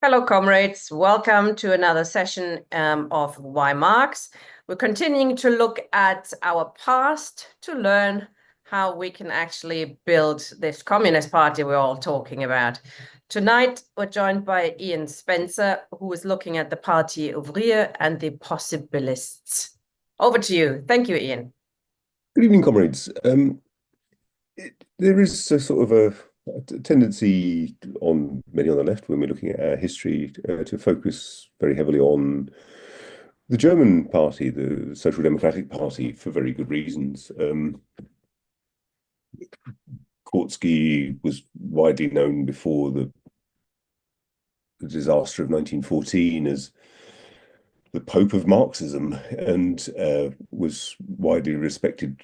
Hello, comrades. Welcome to another session of Why Marx. We're continuing to look at our past to learn how we can actually build this Communist Party we're all talking about. Tonight, we're joined by Ian Spencer, who is looking at the Parti Ouvrier and the Possibilists. Over to you. Thank you, Ian. Good evening, comrades. There is a sort of a tendency on many on the left when we're looking at our history to focus very heavily on the German party, the Social Democratic Party, for very good reasons. Kautsky was widely known before the disaster of 1914 as the Pope of Marxism and was widely respected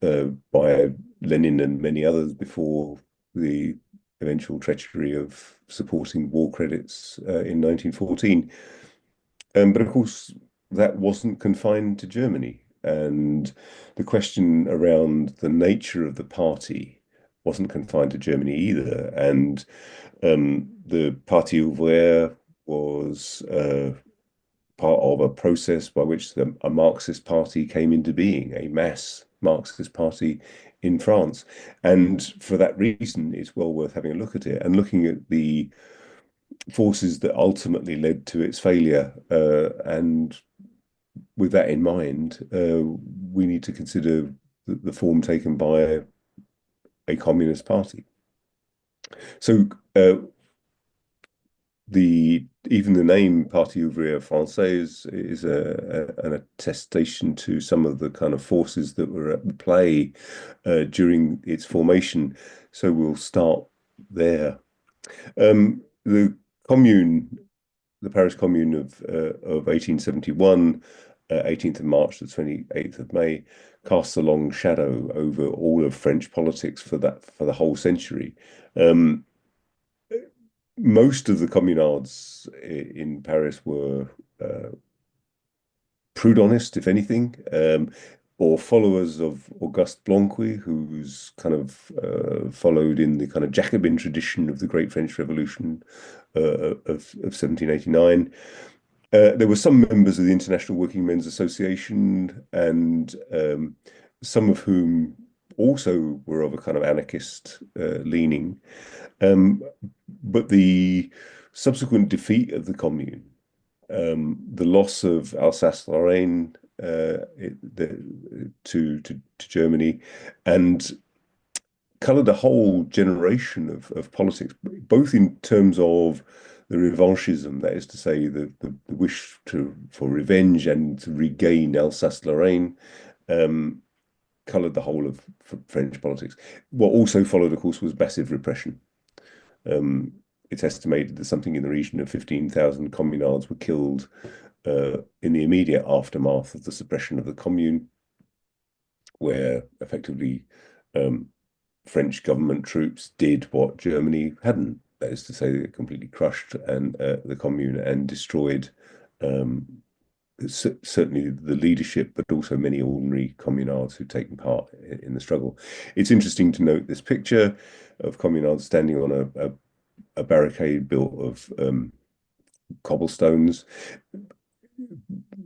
by Lenin and many others before the eventual treachery of supporting war credits in 1914. But of course, that wasn't confined to Germany. And the question around the nature of the party wasn't confined to Germany either. And the Parti Ouvrier was part of a process by which a Marxist party came into being, a mass Marxist party in France. And for that reason, it's well worth having a look at it and looking at the forces that ultimately led to its failure. And with that in mind, we need to consider the form taken by a communist party. So even the name Parti Ouvrier Français is an attestation to some of the kind of forces that were at play during its formation. So we'll start there. The Commune, the Paris Commune of 1871, 18th of March to 28th of May, casts a long shadow over all of French politics for the whole century. Most of the communards in Paris were Proudhonist, if anything, or followers of Auguste Blanqui, who's kind of followed in the kind of Jacobin tradition of the Great French Revolution of 1789. There were some members of the International Working Men's Association, and some of whom also were of a kind of anarchist leaning. But the subsequent defeat of the Commune, the loss of Alsace-Lorraine to Germany, and coloured a whole generation of politics, both in terms of the revanchism, that is to say, the wish for revenge and to regain Alsace-Lorraine, coloured the whole of French politics. What also followed, of course, was massive repression. It's estimated that something in the region of 15,000 communards were killed in the immediate aftermath of the suppression of the Commune, where effectively French government troops did what Germany hadn't. That is to say, they completely crushed the Commune and destroyed certainly the leadership, but also many ordinary communards who'd taken part in the struggle. It's interesting to note this picture of communards standing on a barricade built of cobblestones.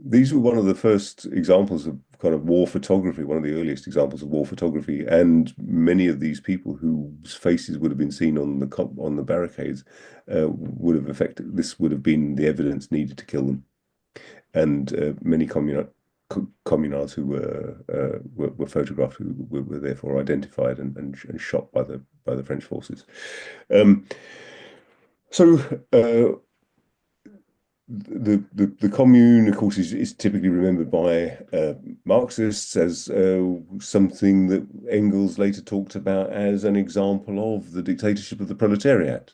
These were one of the first examples of kind of war photography, one of the earliest examples of war photography, and many of these people whose faces would have been seen on the barricades would have affected. This would have been the evidence needed to kill them, and many communards who were photographed who were therefore identified and shot by the French forces. So the Commune, of course, is typically remembered by Marxists as something that Engels later talked about as an example of the dictatorship of the proletariat.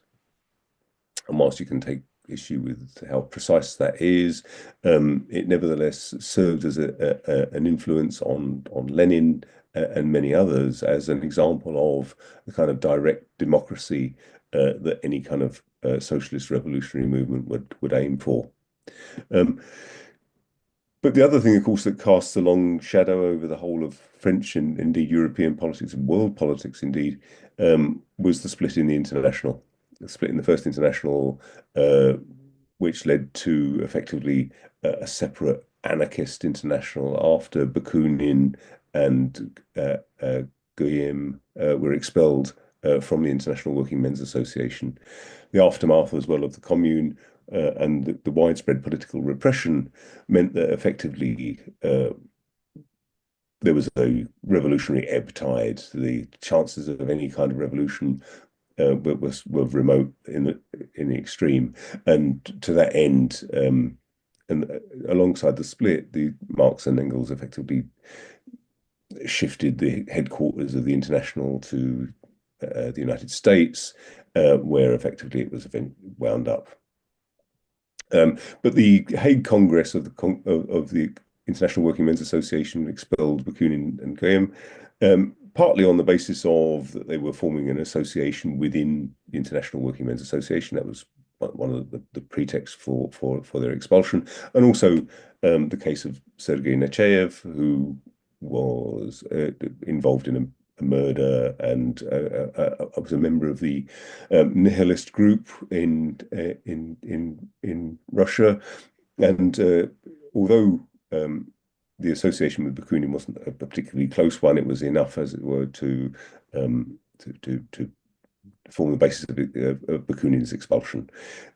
And whilst you can take issue with how precise that is, it nevertheless served as an influence on Lenin and many others as an example of the kind of direct democracy that any kind of socialist revolutionary movement would aim for. But the other thing, of course, that casts a long shadow over the whole of French and indeed European politics and world politics indeed was the split in the International. split in the First International, which led to effectively a separate anarchist international after Bakunin and Guillaume were expelled from the International Working Men's Association. The aftermath as well of the Commune and the widespread political repression meant that effectively there was a revolutionary ebb tide. The chances of any kind of revolution were remote in the extreme, and to that end, and alongside the split, the Marx and Engels effectively shifted the headquarters of the International to the United States, where effectively it was wound up. But the Hague Congress of the International Working Men's Association expelled Bakunin and Guillaume, partly on the basis of that they were forming an association within the International Working Men's Association. That was one of the pretexts for their expulsion, and also the case of Sergei Nechayev, who was involved in a murder and was a member of the nihilist group in Russia. And although the association with Bakunin wasn't a particularly close one, it was enough, as it were, to form the basis of Bakunin's expulsion.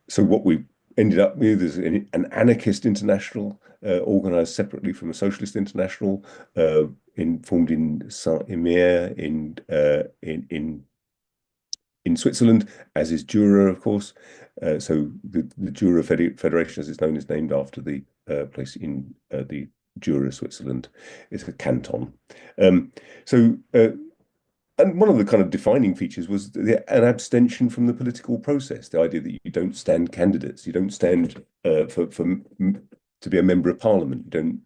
So what we ended up with is an anarchist international organized separately from a socialist international, formed in Saint-Imier in Switzerland, as is Jura, of course. So the Jura Federation, as it's known, is named after the place in the Jura, Switzerland. It's a canton. And one of the kind of defining features was an abstention from the political process. The idea that you don't stand candidates, you don't stand to be a member of parliament, you don't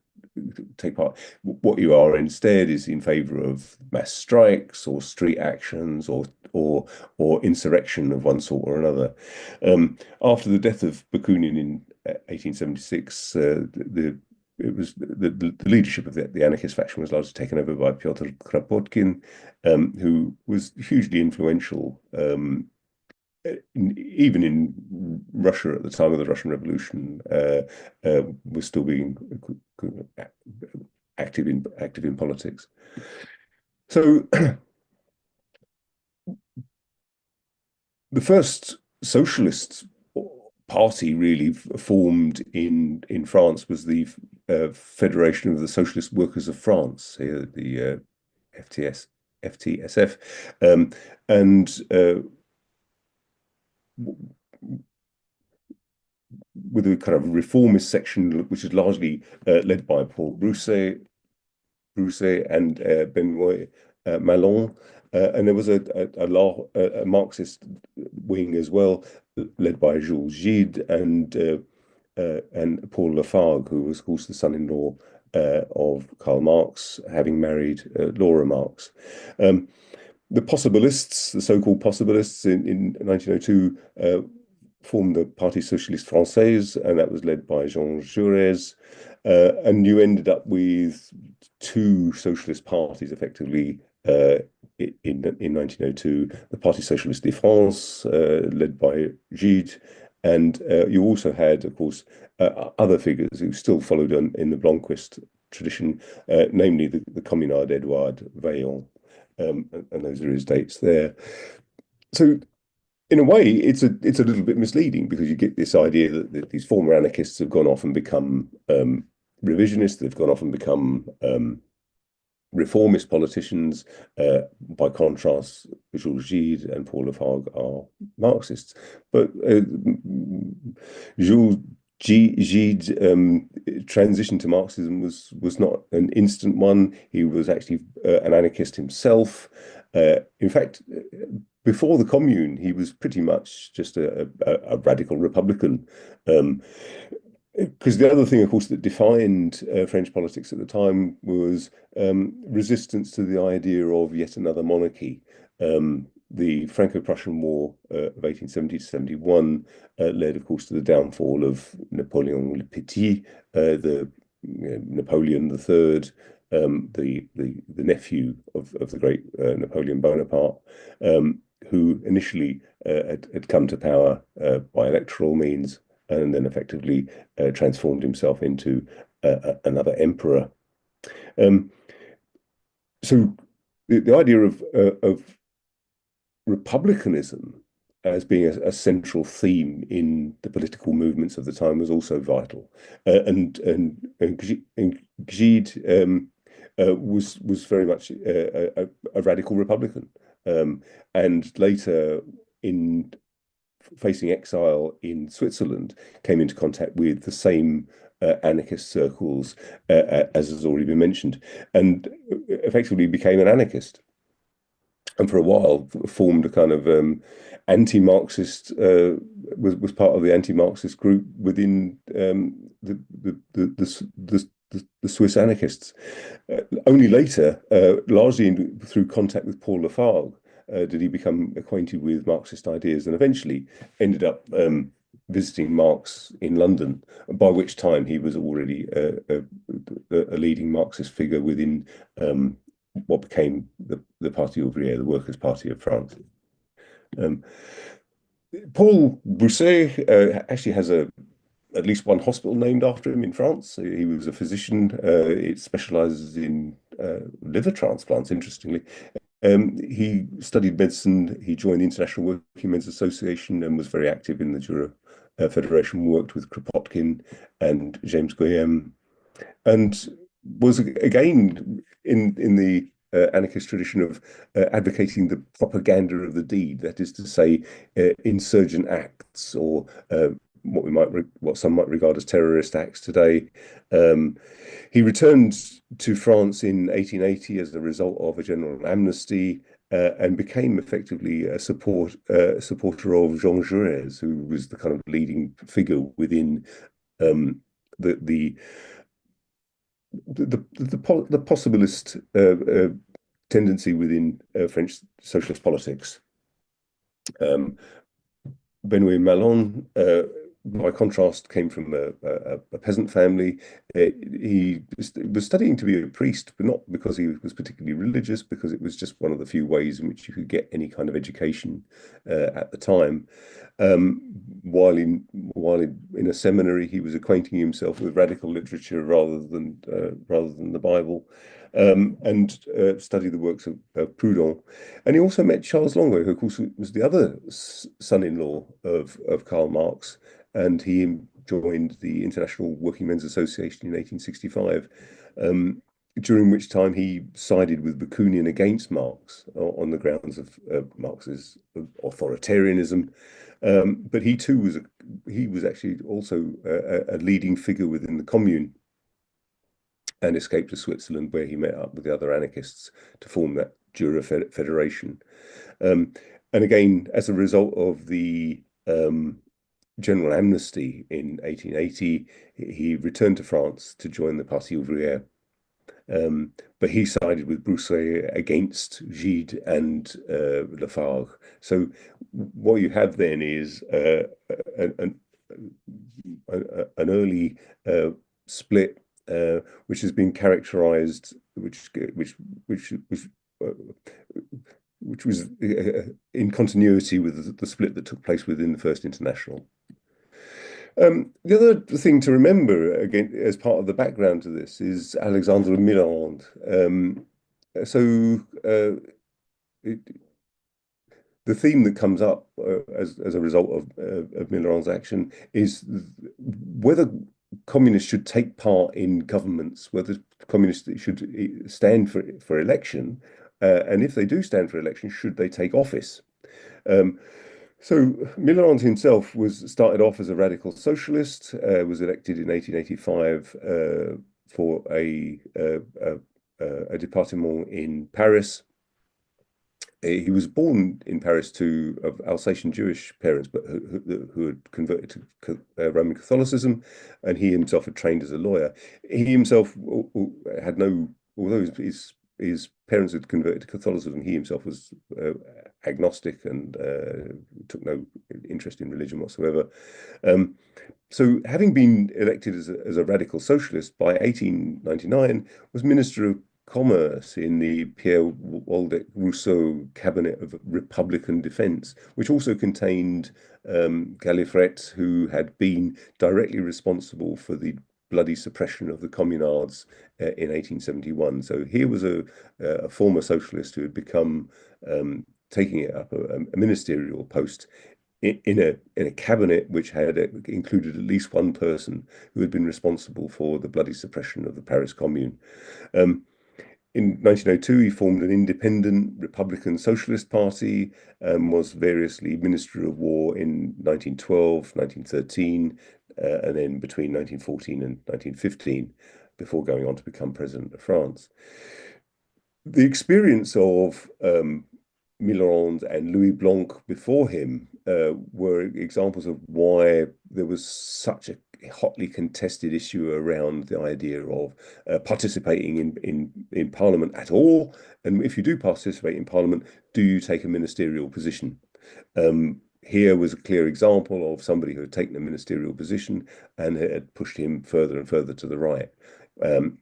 take part. What you are instead is in favour of mass strikes or street actions or insurrection of one sort or another. After the death of Bakunin in 1876, it was the leadership of the anarchist faction was largely taken over by Pyotr Kropotkin, who was hugely influential, even in Russia at the time of the Russian Revolution, was still being active in politics. So the first socialist party really formed in France was the Federation of the Socialist Workers of France, the FTSF, and with a kind of reformist section, which is largely led by Paul Broussais and Benoît Malon. And there was a Marxist wing as well, led by Jules Gide and Paul Lafargue, who was, of course, the son-in-law of Karl Marx, having married Laura Marx. The Possibilists, the so-called Possibilists, in 1902 formed the Parti Socialiste Français, and that was led by Jean Jaurès. And you ended up with two socialist parties, effectively, in 1902, the Parti Socialiste de France, led by Gide, and you also had, of course, other figures who still followed in the Blanquist tradition, namely the Communard Edouard Vaillant, and those are his dates there. So, in a way, it's a little bit misleading, because you get this idea that these former anarchists have gone off and become revisionists. They've gone off and become reformist politicians. By contrast, Jules Gide and Paul Lafargue are Marxists. But Jules Gide transition to Marxism was not an instant one. He was actually an anarchist himself. In fact, before the Commune, he was pretty much just a radical Republican. Because the other thing, of course, that defined French politics at the time was resistance to the idea of yet another monarchy. The Franco-Prussian War of 1870 to 71 led, of course, to the downfall of Napoleon le Petit, Napoleon III, the nephew of the great Napoleon Bonaparte, who initially had come to power by electoral means, and then effectively transformed himself into another emperor. Um, so the idea of republicanism as being a central theme in the political movements of the time was also vital, and Gide was very much a radical Republican, and later in facing exile in Switzerland, came into contact with the same anarchist circles as has already been mentioned, and effectively became an anarchist. And for a while, formed a kind of anti-Marxist was part of the anti-Marxist group within the Swiss anarchists. Only later, largely through contact with Paul Lafargue, did he become acquainted with Marxist ideas, and eventually ended up visiting Marx in London, by which time he was already a leading Marxist figure within what became the Parti Ouvrier, the Workers' Party of France. Paul Brousset actually has at least one hospital named after him in France. He was a physician. It specializes in liver transplants, interestingly. He studied medicine. He joined the International Working Men's Association and was very active in the Jura Federation, worked with Kropotkin and James Guillaume, and was again in the anarchist tradition of advocating the propaganda of the deed, that is to say, insurgent acts, or what some might regard as terrorist acts today. He returned to France in 1880 as a result of a general amnesty, and became effectively a supporter of Jean Jaurès, who was the kind of leading figure within the the possibilist tendency within French socialist politics. Benoît Malon, by contrast, came from a peasant family. He was studying to be a priest, but not because he was particularly religious, because it was just one of the few ways in which you could get any kind of education at the time. While in a seminary, he was acquainting himself with radical literature rather than the Bible, and studied the works of Proudhon. And he also met Charles Longuet, who of course was the other son-in-law of Karl Marx, and he joined the International Working Men's Association in 1865. During which time he sided with Bakunin against Marx on the grounds of Marx's authoritarianism. But he too was actually also a leading figure within the Commune, and escaped to Switzerland, where he met up with the other anarchists to form that Jura Federation. And again, as a result of the general amnesty in 1880, he returned to France to join the Parti Ouvrier. But he sided with Brousset against Gide and Lafargue. So what you have then is an early split, which has been characterized, which was in continuity with the split that took place within the First International. The other thing to remember, again, as part of the background to this, is Alexandre Millerand. The theme that comes up as a result of Millerand's action is whether communists should take part in governments, whether communists should stand for election, and if they do stand for election, should they take office? So Millerand himself started off as a radical socialist, was elected in 1885 for a département in Paris. He was born in Paris of Alsatian Jewish parents, but who had converted to Roman Catholicism, and he himself had trained as a lawyer. He himself had although his parents had converted to Catholicism, he himself was agnostic and took no interest in religion whatsoever. So having been elected as a radical socialist by 1899, was Minister of Commerce in the Pierre Waldeck Rousseau Cabinet of Republican Defense, which also contained Gallifret, who had been directly responsible for the bloody suppression of the communards in 1871. So here was a former socialist who had become taking it up a ministerial post in a cabinet which had included at least one person who had been responsible for the bloody suppression of the Paris Commune. In 1902, he formed an independent Republican Socialist Party and was variously Minister of War in 1912, 1913, and then between 1914 and 1915, before going on to become President of France. The experience of Mitterrand and Louis Blanc before him were examples of why there was such a hotly contested issue around the idea of participating in Parliament at all. And if you do participate in Parliament, do you take a ministerial position? Here was a clear example of somebody who had taken a ministerial position and had pushed him further and further to the right.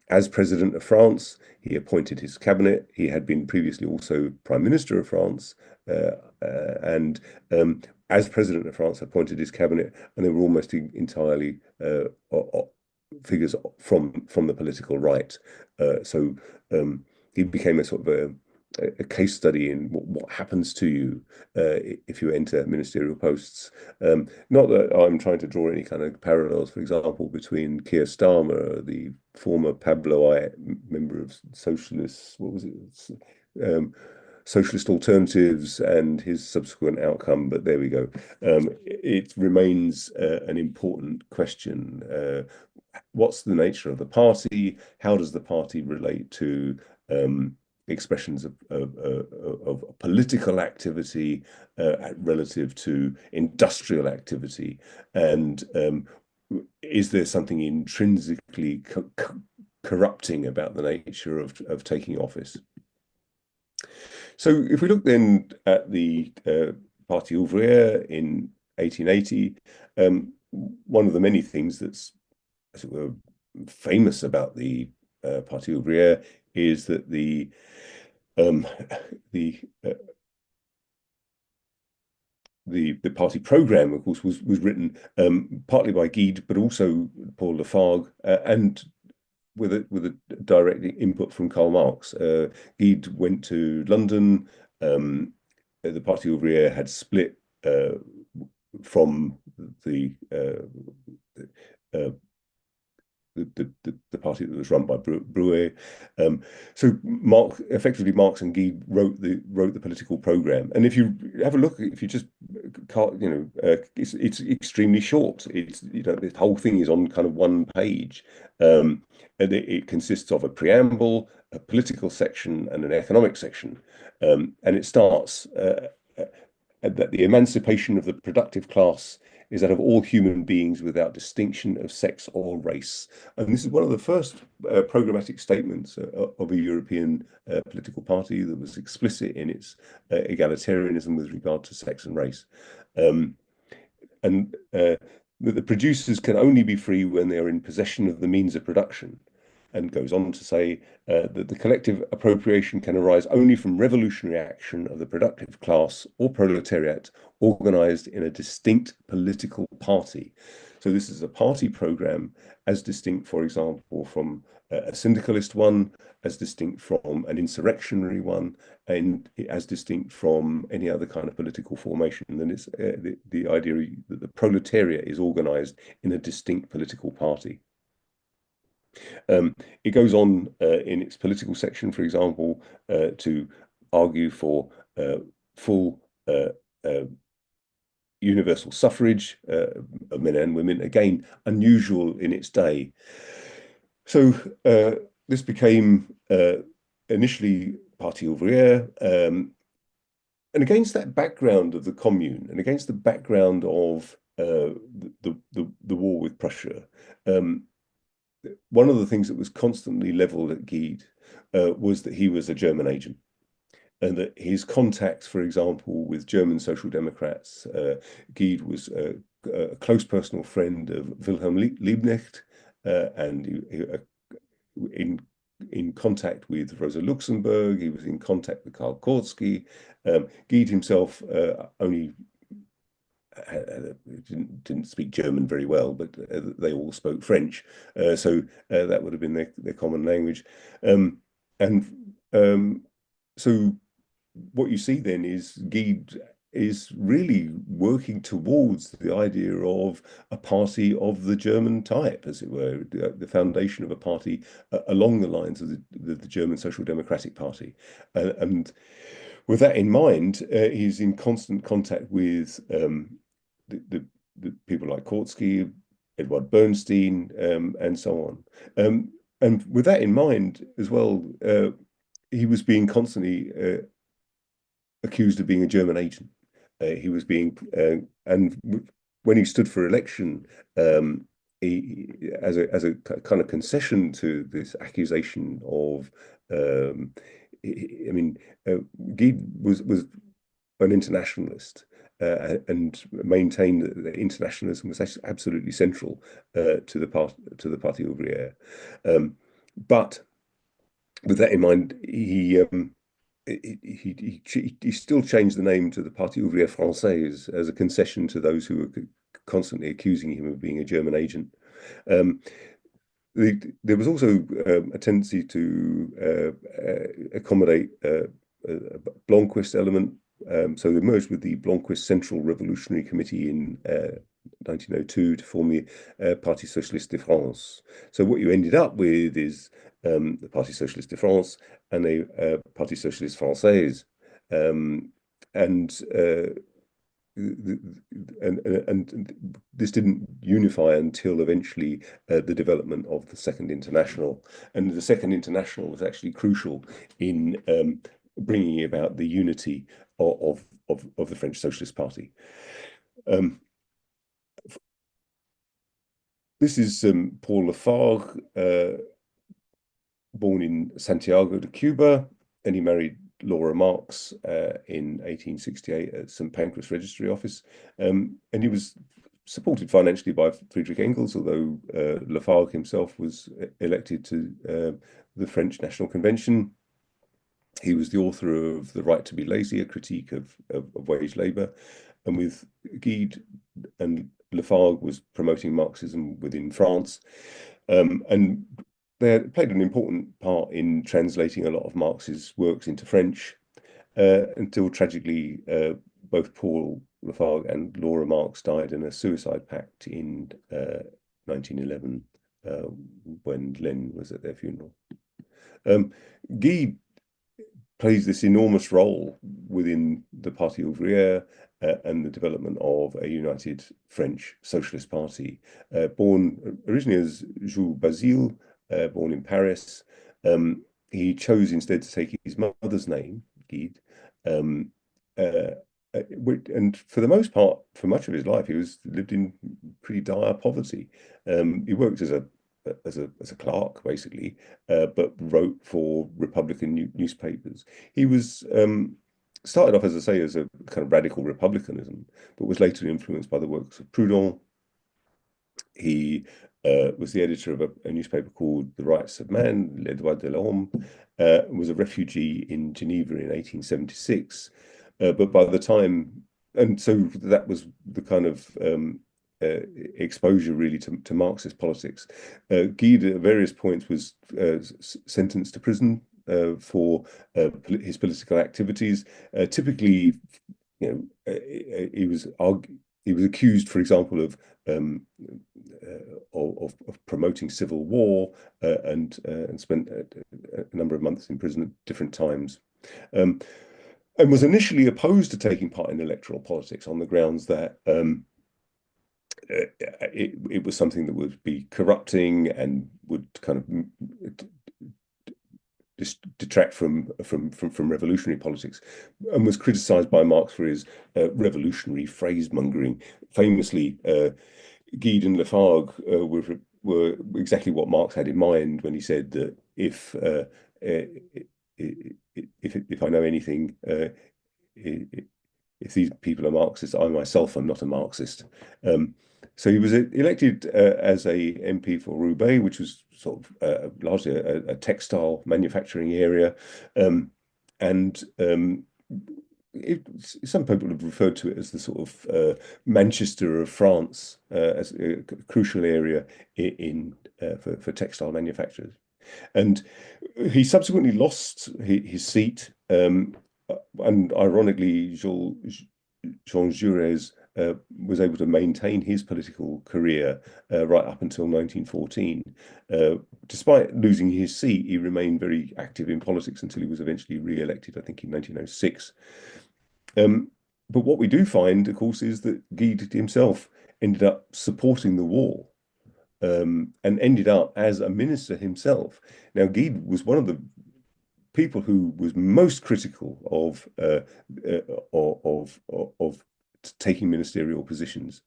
As President of France, he appointed his cabinet. He had been previously also Prime Minister of France, and as President of France, appointed his cabinet, and they were almost entirely figures from the political right. So he became a sort of a case study in what happens to you if you enter ministerial posts. Not that I'm trying to draw any kind of parallels, for example, between Keir Starmer, the former Pabloite member of Socialists, what was it? Socialist Alternatives and his subsequent outcome, but there we go. It remains an important question. What's the nature of the party? How does the party relate to expressions of political activity relative to industrial activity? And is there something intrinsically corrupting about the nature of taking office? So if we look then at the Parti Ouvrier in 1880, one of the many things that's, as it were, famous about the Parti Ouvrier is that the party program, of course, was written partly by Guide, but also Paul Lafargue, and with a direct input from Karl Marx. Guide went to London. The Parti Ouvrier had split from the party that was run by Brouet. So effectively Marx and Guide wrote the political program. And if you have a look, if you just it's extremely short. It's the whole thing is on kind of one page, and it consists of a preamble, a political section, and an economic section, and it starts that the emancipation of the productive class is that of all human beings without distinction of sex or race. And this is one of the first programmatic statements of a European political party that was explicit in its egalitarianism with regard to sex and race. And that the producers can only be free when they are in possession of the means of production, and goes on to say that the collective appropriation can arise only from revolutionary action of the productive class or proletariat organized in a distinct political party. So this is a party program as distinct, for example, from a syndicalist one, as distinct from an insurrectionary one, and as distinct from any other kind of political formation. Then it's the idea that the proletariat is organized in a distinct political party. It goes on in its political section, for example, to argue for full universal suffrage of men and women, again, unusual in its day. So this became initially Parti Ouvrier, and against that background of the Commune, and against the background of the war with Prussia, one of the things that was constantly leveled at Guide was that he was a German agent, and that his contacts, for example, with German Social Democrats, Guide was a close personal friend of Wilhelm Liebknecht, and in contact with Rosa Luxemburg. He was in contact with Karl Kautsky. Gide himself only didn't speak German very well, but they all spoke French, so that would have been their common language. And so what you see then is Gide is really working towards the idea of a party of the German type, as it were, the foundation of a party along the lines of the German Social Democratic Party. And with that in mind, he's in constant contact with the people like Kautsky, Edward Bernstein, and so on. And with that in mind as well, he was being constantly accused of being a German agent. He was being, and when he stood for election, as a kind of concession to this accusation of, I mean, Guy was an internationalist. And maintained that internationalism was absolutely central to the Parti Ouvrier. But with that in mind, he still changed the name to the Parti Ouvrier Française as a concession to those who were constantly accusing him of being a German agent. There was also a tendency to accommodate a Blomquist element. So they merged with the Blomquist Central Revolutionary Committee in 1902 to form the Parti Socialiste de France. So what you ended up with is the Parti Socialiste de France and a Parti Socialiste Française. And this didn't unify until eventually the development of the Second International. And the Second International was actually crucial in bringing about the unity of the French Socialist Party. This is Paul Lafargue, born in Santiago de Cuba, and he married Laura Marx in 1868 at St. Pancras Registry Office. And he was supported financially by Friedrich Engels, although Lafargue himself was elected to the French National Convention. He was the author of The Right to be Lazy, a critique of wage labour. And with Gide and Lafargue was promoting Marxism within France. And they played an important part in translating a lot of Marx's works into French until tragically both Paul Lafargue and Laura Marx died in a suicide pact in 1911 when Lenin was at their funeral. Guy plays this enormous role within the Parti Ouvrier and the development of a united French Socialist Party. Born originally as Jules Basile, born in Paris, he chose instead to take his mother's name, Guide, and for the most part, for much of his life, he lived in pretty dire poverty. He worked as a clerk, basically, but wrote for Republican newspapers. He was started off, as I say, as a kind of radical republicanism, but was later influenced by the works of Proudhon. He was the editor of a newspaper called The Rights of Man, Les Droits de l'Homme, was a refugee in Geneva in 1876. But by the time, and so that was the kind of exposure really to Marxist politics. Guide at various points was sentenced to prison for his political activities. Typically, he was accused, for example, of promoting civil war and spent a number of months in prison at different times. And was initially opposed to taking part in electoral politics on the grounds that it was something that would be corrupting and would kind of detract from revolutionary politics, and was criticized by Marx for his revolutionary phrasemongering. Famously, Guide and Lafargue were exactly what Marx had in mind when he said that if I know anything, if these people are Marxists, I myself am not a Marxist. So he was elected as a MP for Roubaix, which was sort of largely a textile manufacturing area, and some people have referred to it as the sort of Manchester of France, as a crucial area in for textile manufacturers. And he subsequently lost his seat, and ironically, Jean Jaurès was able to maintain his political career right up until 1914. Despite losing his seat, he remained very active in politics until he was eventually re-elected, I think, in 1906. But what we do find, of course, is that Guy himself ended up supporting the war, and ended up as a minister himself. Now, Guy was one of the people who was most critical of taking ministerial positions,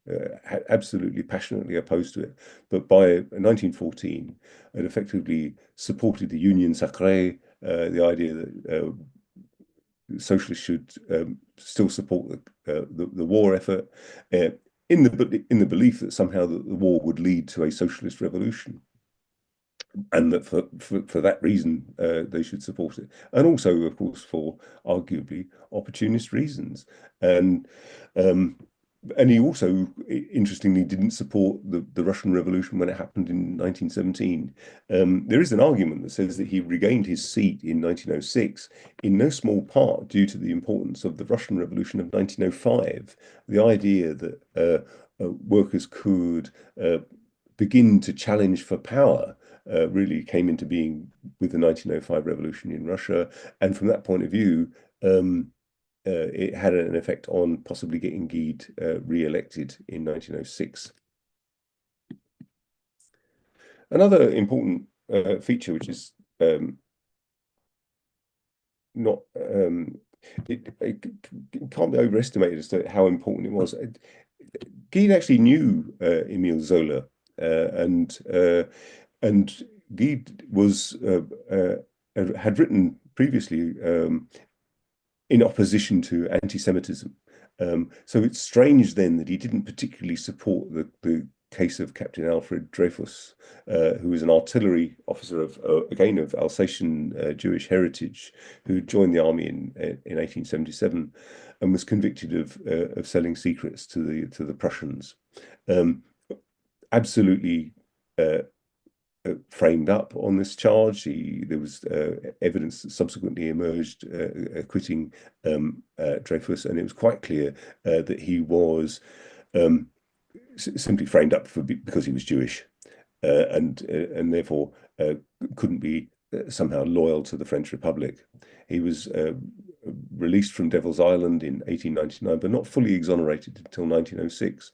absolutely passionately opposed to it. But by 1914, it effectively supported the Union Sacrée, the idea that socialists should still support the war effort, in the belief that somehow the war would lead to a socialist revolution, and that for that reason they should support it, and also, of course, for arguably opportunist reasons. And um, and he also, interestingly, didn't support the Russian Revolution when it happened in 1917. There is an argument that says that he regained his seat in 1906 in no small part due to the importance of the Russian Revolution of 1905. The idea that workers could begin to challenge for power really came into being with the 1905 revolution in Russia. And from that point of view, it had an effect on possibly getting Guy re-elected in 1906. Another important feature, which is not it can't be overestimated as to how important it was. Guy actually knew Emile Zola, and Guy was had written previously in opposition to anti-Semitism. So it's strange then that he didn't particularly support the case of Captain Alfred Dreyfus, who was an artillery officer again of Alsatian Jewish heritage, who joined the army in 1877 and was convicted of selling secrets to the Prussians. Absolutely framed up on this charge. There was evidence that subsequently emerged acquitting Dreyfus, and it was quite clear that he was simply framed up because he was Jewish, and therefore couldn't be somehow loyal to the French Republic. He was released from Devil's Island in 1899, but not fully exonerated until 1906.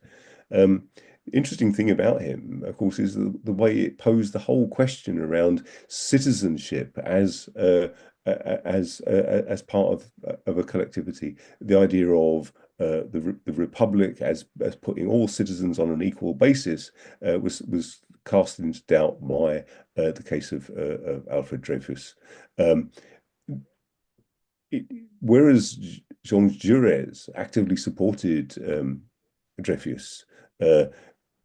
Interesting thing about him, of course, is the way it posed the whole question around citizenship as part of a collectivity. The idea of the republic as putting all citizens on an equal basis was cast into doubt by the case of Alfred Dreyfus. Whereas Jean Jaurès actively supported Dreyfus,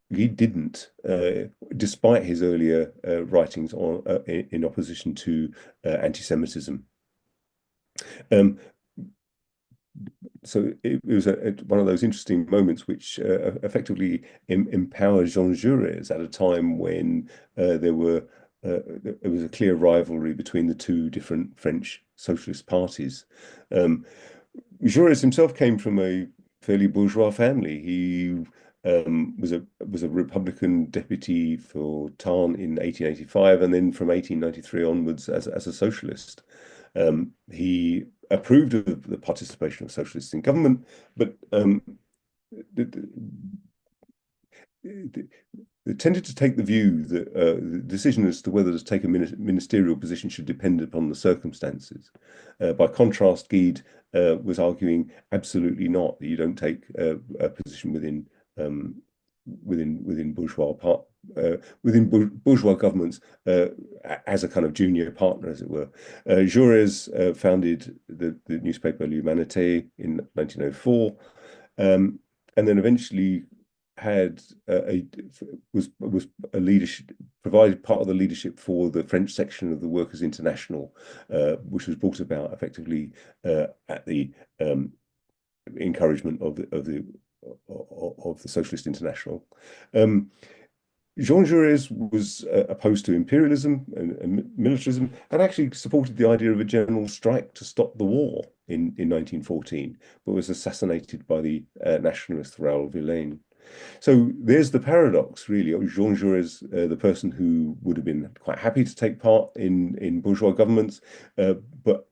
he didn't, despite his earlier writings in opposition to anti-Semitism. So it was one of those interesting moments which effectively empowered Jean Jaurès at a time when there was a clear rivalry between the two different French socialist parties. Jaurès himself came from a fairly bourgeois family. He was a Republican deputy for Tarn in 1885, and then from 1893 onwards as a socialist. He approved of the participation of socialists in government, but they tended to take the view that the decision as to whether to take a ministerial position should depend upon the circumstances. By contrast, Guy was arguing absolutely not, that you don't take a position within bourgeois governments as a kind of junior partner, as it were. Jaurès founded the newspaper L'Humanité in 1904, and then eventually had was a leadership, provided part of the leadership for the French section of the Workers' International, which was brought about effectively at the encouragement of the Socialist International. Jean Jaurès was opposed to imperialism and militarism, and actually supported the idea of a general strike to stop the war in 1914, but was assassinated by the nationalist Raoul Villaine. So there's the paradox, really. Jean Jaurès, the person who would have been quite happy to take part in bourgeois governments, but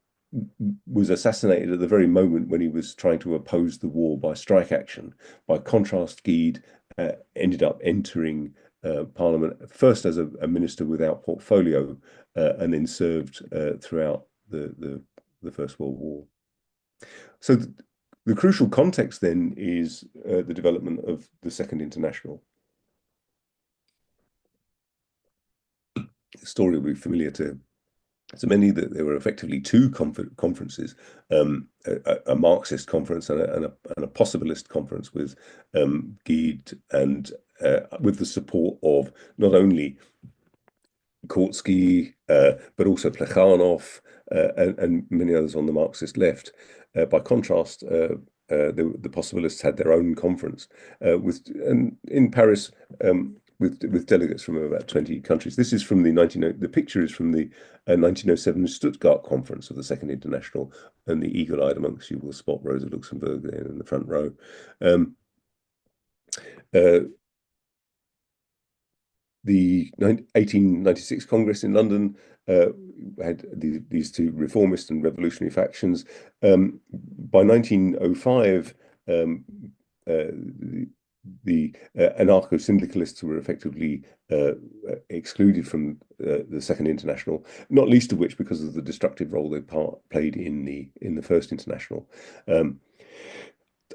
was assassinated at the very moment when he was trying to oppose the war by strike action. By contrast, Guide ended up entering Parliament first as a minister without portfolio, and then served throughout the First World War. So the crucial context then is the development of the Second International. The story will be familiar to many, that there were effectively two conferences, a Marxist conference and a Possibilist conference with Guide and with the support of not only Kautsky, but also Plekhanov and many others on the Marxist left. By contrast, the Possibilists had their own conference in Paris, with delegates from about 20 countries. This is from the picture is from the 1907 Stuttgart conference of the Second International, and the eagle-eyed amongst you will spot Rosa Luxemburg there in the front row. The 1896 Congress in London had these two reformist and revolutionary factions. By 1905, the anarcho-syndicalists were effectively excluded from the Second International, not least of which because of the destructive role they played in the First International.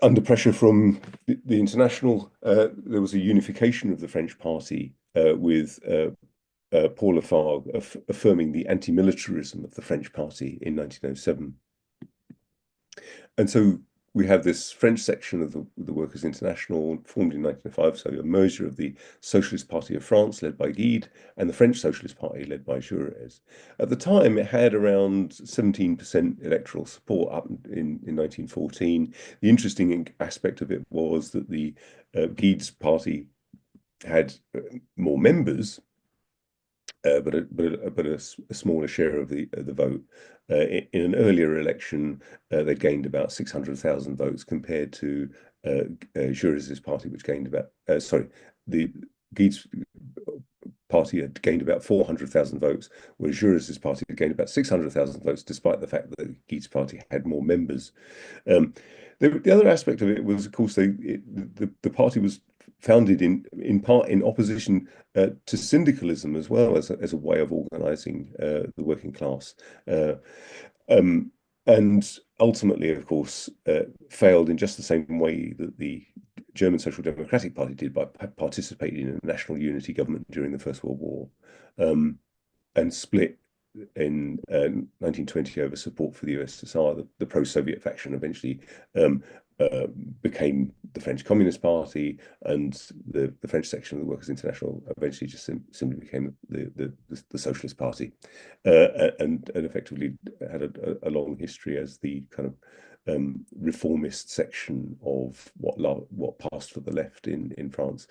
Under pressure from the International, there was a unification of the French Party, with Paul Lafargue affirming the anti-militarism of the French Party in 1907. And so we have this French section of the Workers' International formed in 1905, so a merger of the Socialist Party of France, led by Guide, and the French Socialist Party, led by Jaurès. At the time, it had around 17% electoral support up in 1914. The interesting aspect of it was that the Guide's party had more members, but a smaller share of the vote. In an earlier election, they gained about 600,000 votes compared to Jaurès' party, which gained about the Guide's party had gained about 400,000 votes, whereas Jaurès' party had gained about 600,000 votes, despite the fact that Guide's party had more members. The other aspect of it was, of course, the party was founded in part in opposition to syndicalism as well as a way of organizing the working class, and ultimately, of course, failed in just the same way that the German Social Democratic Party did, by participating in a national unity government during the First World War, and split in 1920 over support for the USSR. The pro-Soviet faction eventually became the French Communist Party, and the French section of the Workers' International eventually just simply became the Socialist Party, and effectively had a long history as the kind of reformist section of what passed for the left in France.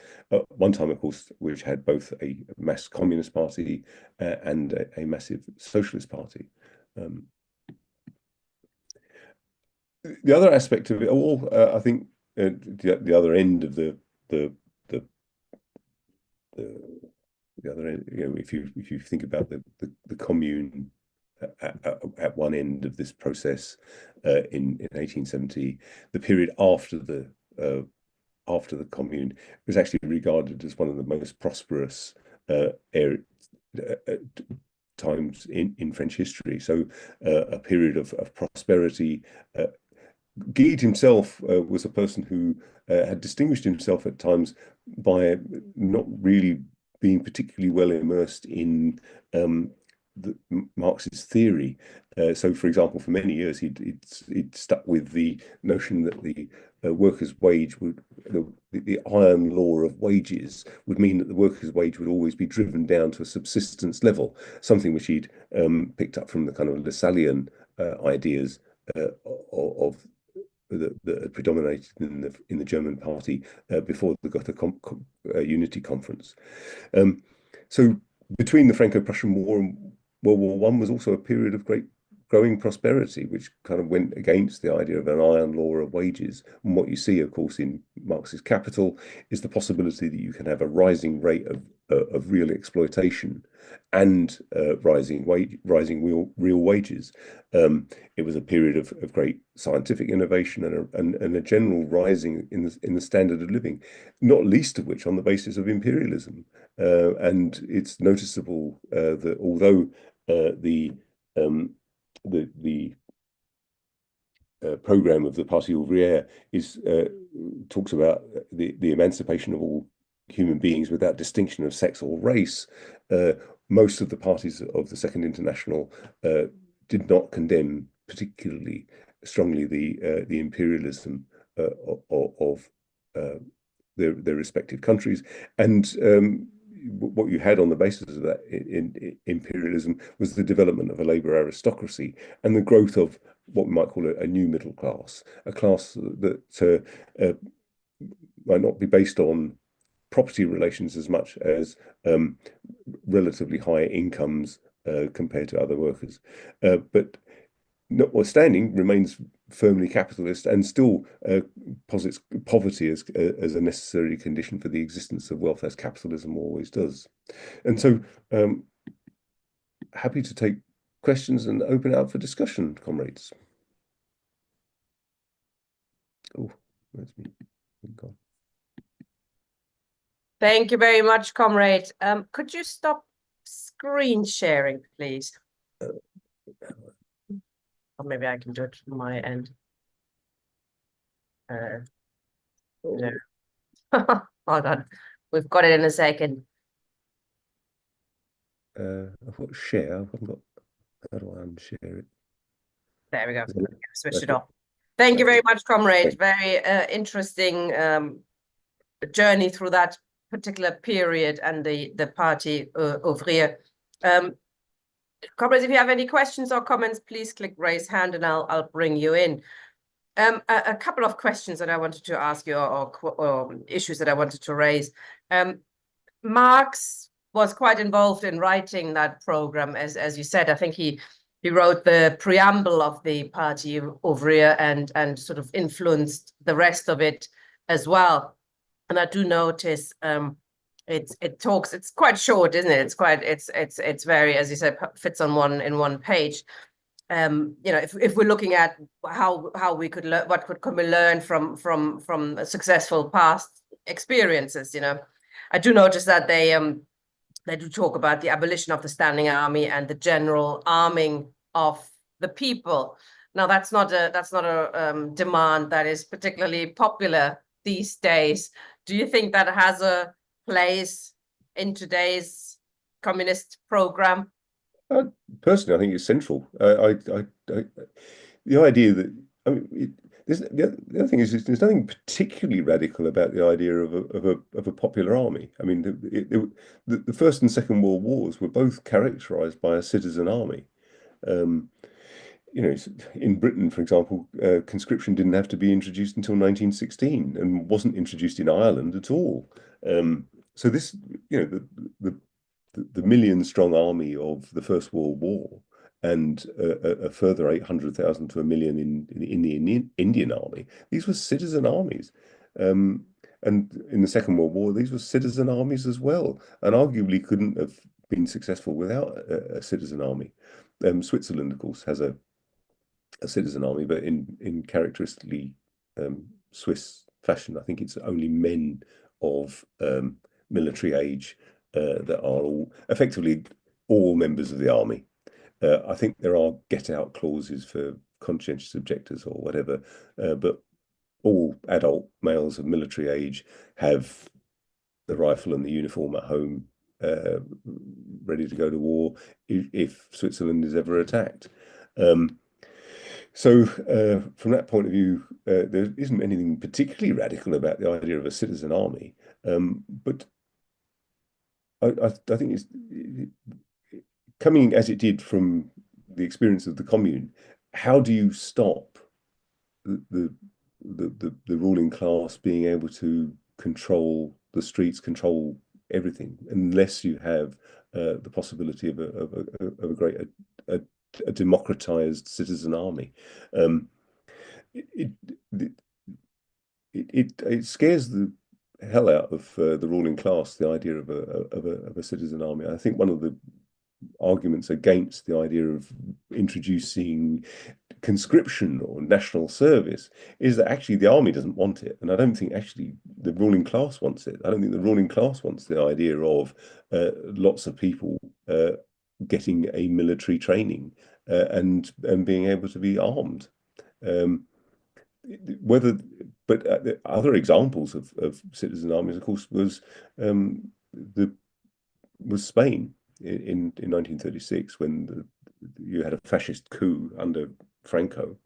One time, of course, which had both a mass communist party and a massive socialist party. The other aspect of it all, I think, the other end of the other end, if you think about the commune at one end of this process, in 1870, the period after the commune was actually regarded as one of the most prosperous times in French history. So a period of prosperity. Guide himself was a person who had distinguished himself at times by not really being particularly well immersed in Marx's theory. So, for example, for many years he'd stuck with the notion that the workers' wage would the iron law of wages would mean that the workers' wage would always be driven down to a subsistence level, something which he'd picked up from the kind of Lassallean ideas of that had predominated in the German Party before the Gotha Unity Conference. So between the Franco-Prussian War and World War One was also a period of great growing prosperity, which kind of went against the idea of an iron law of wages. And what you see, of course, in Marx's Capital is the possibility that you can have a rising rate of real exploitation and rising real wages. It was a period of great scientific innovation and a general rising in the standard of living, not least of which on the basis of imperialism. And it's noticeable that although the program of the Parti Ouvrier talks about the emancipation of all human beings without distinction of sex or race. Most of the parties of the Second International did not condemn particularly strongly the imperialism of their respective countries, and what you had on the basis of that in imperialism was the development of a labor aristocracy and the growth of what we might call a new middle class, a class that might not be based on property relations as much as relatively high incomes compared to other workers. But notwithstanding, remains firmly capitalist and still posits poverty as a necessary condition for the existence of wealth, as capitalism always does. And so, happy to take questions and open it up for discussion, comrades. Oh, where's me? Gone. Thank you very much, comrade. Could you stop screen sharing, please? Or maybe I can do it from my end. No. Hold on. We've got it in a second. I've got share. I haven't got. How do I unshare it? There we go. Switch it off. Thank you very much, comrade. Very interesting journey through that particular period and the Parti Ouvrier. Comrades, if you have any questions or comments, please click raise hand and I'll bring you in. A couple of questions that I wanted to ask you or issues that I wanted to raise. Marx was quite involved in writing that program, as you said. I think he wrote the preamble of the Parti Ouvrier and sort of influenced the rest of it as well. And I do notice it's quite short, isn't it? It's very, as you said, fits on one page. You know, if we're looking at how we could learn, what could we learn from successful past experiences, you know, I do notice that they do talk about the abolition of the standing army and the general arming of the people. Now, that's not a demand that is particularly popular these days. Do you think that has a place in today's communist program? Personally, I think it's central. The idea that the other thing is there's nothing particularly radical about the idea of a popular army. I mean, the First and Second World Wars were both characterized by a citizen army. You know, in Britain, for example, conscription didn't have to be introduced until 1916 and wasn't introduced in Ireland at all. So this, you know, the million-strong army of the First World War and a further 800,000 to a million in the Indian Army. These were citizen armies. And in the Second World War, these were citizen armies as well, and arguably couldn't have been successful without a citizen army. Switzerland, of course, has a citizen army, but in characteristically Swiss fashion. I think it's only men of military age that are effectively all members of the army. I think there are get-out clauses for conscientious objectors or whatever, but all adult males of military age have the rifle and the uniform at home ready to go to war if Switzerland is ever attacked. Um, from that point of view, there isn't anything particularly radical about the idea of a citizen army. But I think it's coming as it did from the experience of the commune. How do you stop the the ruling class being able to control the streets, control everything, unless you have the possibility of a great a democratized citizen army? Um, it, it it scares the hell out of the ruling class, the idea of a citizen army. I think one of the arguments against the idea of introducing conscription or national service is that actually the army doesn't want it. And I don't think actually the ruling class wants it. I don't think the ruling class wants the idea of lots of people getting a military training and being able to be armed. Um, whether, but other examples of citizen armies, of course, the was Spain in 1936 when you had a fascist coup under Franco.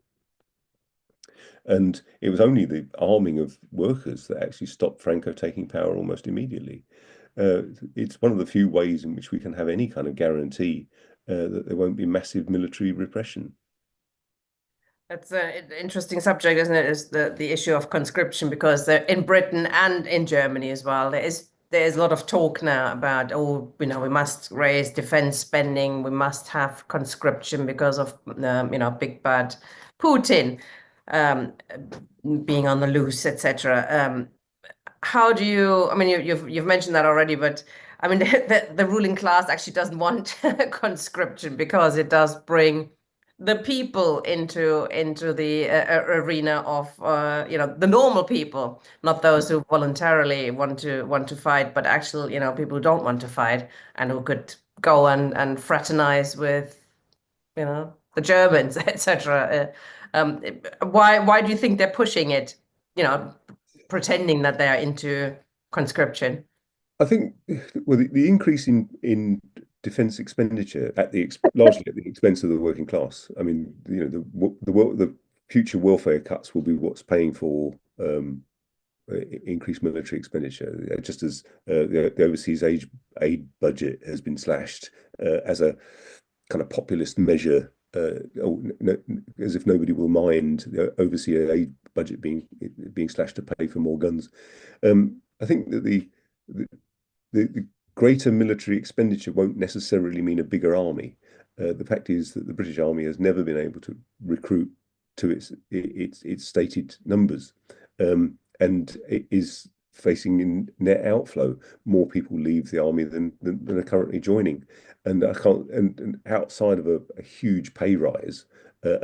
And it was only the arming of workers that actually stopped Franco taking power almost immediately. It's one of the few ways in which we can have any kind of guarantee that there won't be massive military repression. That's an interesting subject, isn't it? Is the issue of conscription, because in Britain and in Germany as well, there's a lot of talk now about, oh, we must raise defense spending, we must have conscription because of big bad Putin um, being on the loose, etc. How do you? I mean, you've mentioned that already, but I mean, the ruling class actually doesn't want conscription because it does bring the people into the arena of the normal people, not those who voluntarily want to fight, but actual people who don't want to fight and who could go and fraternize with the Germans, etc. Why do you think they're pushing it? Pretending that they are into conscription. I think well, the increase in defence expenditure largely at the expense of the working class. I mean, the future welfare cuts will be what's paying for increased military expenditure, just as the overseas aid budget has been slashed as a kind of populist measure, as if nobody will mind the overseas aid budget being slashed to pay for more guns. I think that the greater military expenditure won't necessarily mean a bigger army. The fact is that the British Army has never been able to recruit to its stated numbers, and it is facing in net outflow. More people leave the army than are currently joining, and I can't. And outside of a huge pay rise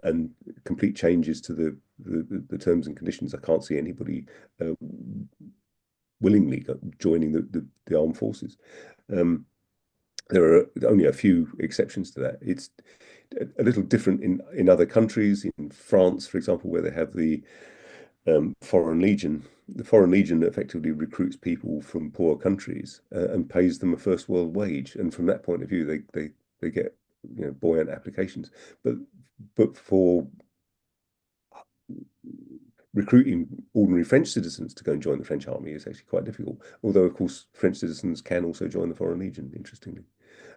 and complete changes to the terms and conditions, I can't see anybody willingly joining the armed forces. There are only a few exceptions to that. It's a little different in other countries. In France, for example, where they have the Foreign Legion. The Foreign Legion effectively recruits people from poor countries and pays them a first world wage. And from that point of view, they get buoyant applications. But for recruiting ordinary French citizens to go and join the French army is actually quite difficult. Although, of course, French citizens can also join the Foreign Legion, interestingly.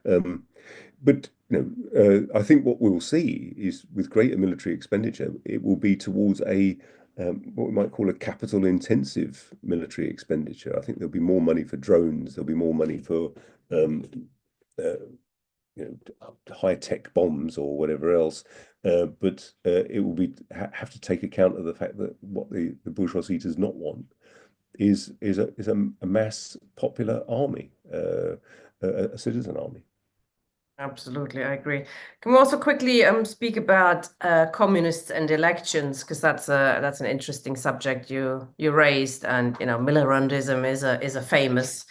But I think what we'll see is with greater military expenditure, it will be towards what we might call a capital intensive military expenditure. I think there'll be more money for drones, there'll be more money for high tech bombs or whatever else. But it will have to take account of the fact that what the bourgeoisie does not want is a mass popular army, a citizen army. Absolutely, I agree. Can we also quickly speak about communists and elections, because that's an interesting subject you raised, and Millerandism is a famous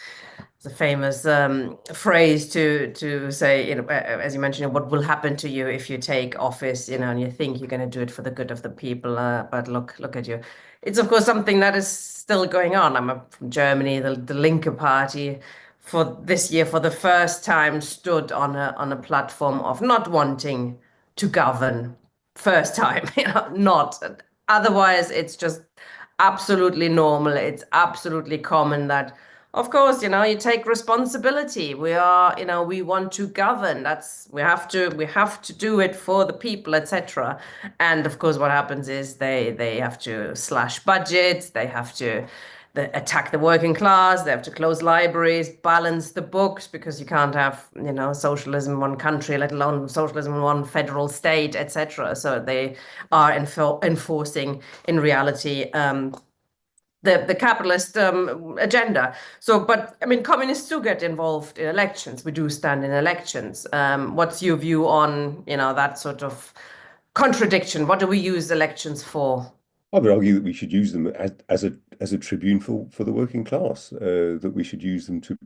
phrase to say, as you mentioned, what will happen to you if you take office, and you think you're going to do it for the good of the people, but look at you. It's of course something that is still going on. I'm from Germany, the Linke Party for this year, for the first time, stood on a platform of not wanting to govern. First time, not. Otherwise, it's just absolutely normal. It's absolutely common that, of course, you take responsibility. We are, we want to govern. We have to do it for the people, etc. And of course, what happens is they have to slash budgets. They have to attack the working class. They have to close libraries, balance the books, because you can't have, socialism in one country, let alone socialism in one federal state, etc. So they are enforcing, in reality, the capitalist agenda. So, but I mean, communists do get involved in elections. We do stand in elections. What's your view on, that sort of contradiction? What do we use elections for? I would argue that we should use them as a tribune for the working class, that we should use them to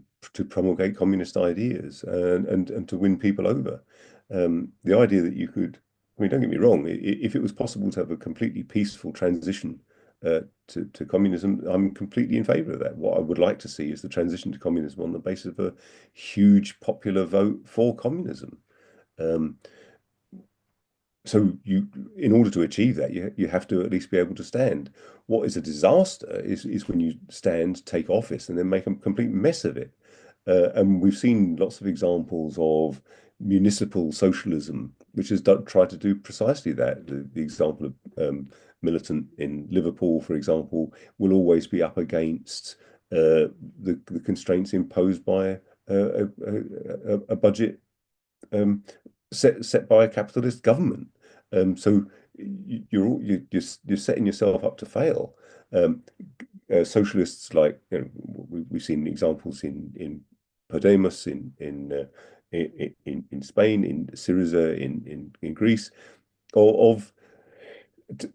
promulgate communist ideas and to win people over. The idea that you could, I mean, don't get me wrong, if it was possible to have a completely peaceful transition to communism, I'm completely in favor of that. What I would like to see is the transition to communism on the basis of a huge popular vote for communism. Um, so in order to achieve that, you have to at least be able to stand. What is a disaster is when you stand, take office, and then make a complete mess of it. And we've seen lots of examples of municipal socialism, which has tried to do precisely that. The example of militant in Liverpool, for example, will always be up against the constraints imposed by a budget set by a capitalist government. So you're setting yourself up to fail. Socialists, like, we've seen examples in Podemos, in Spain, in Syriza, in Greece, of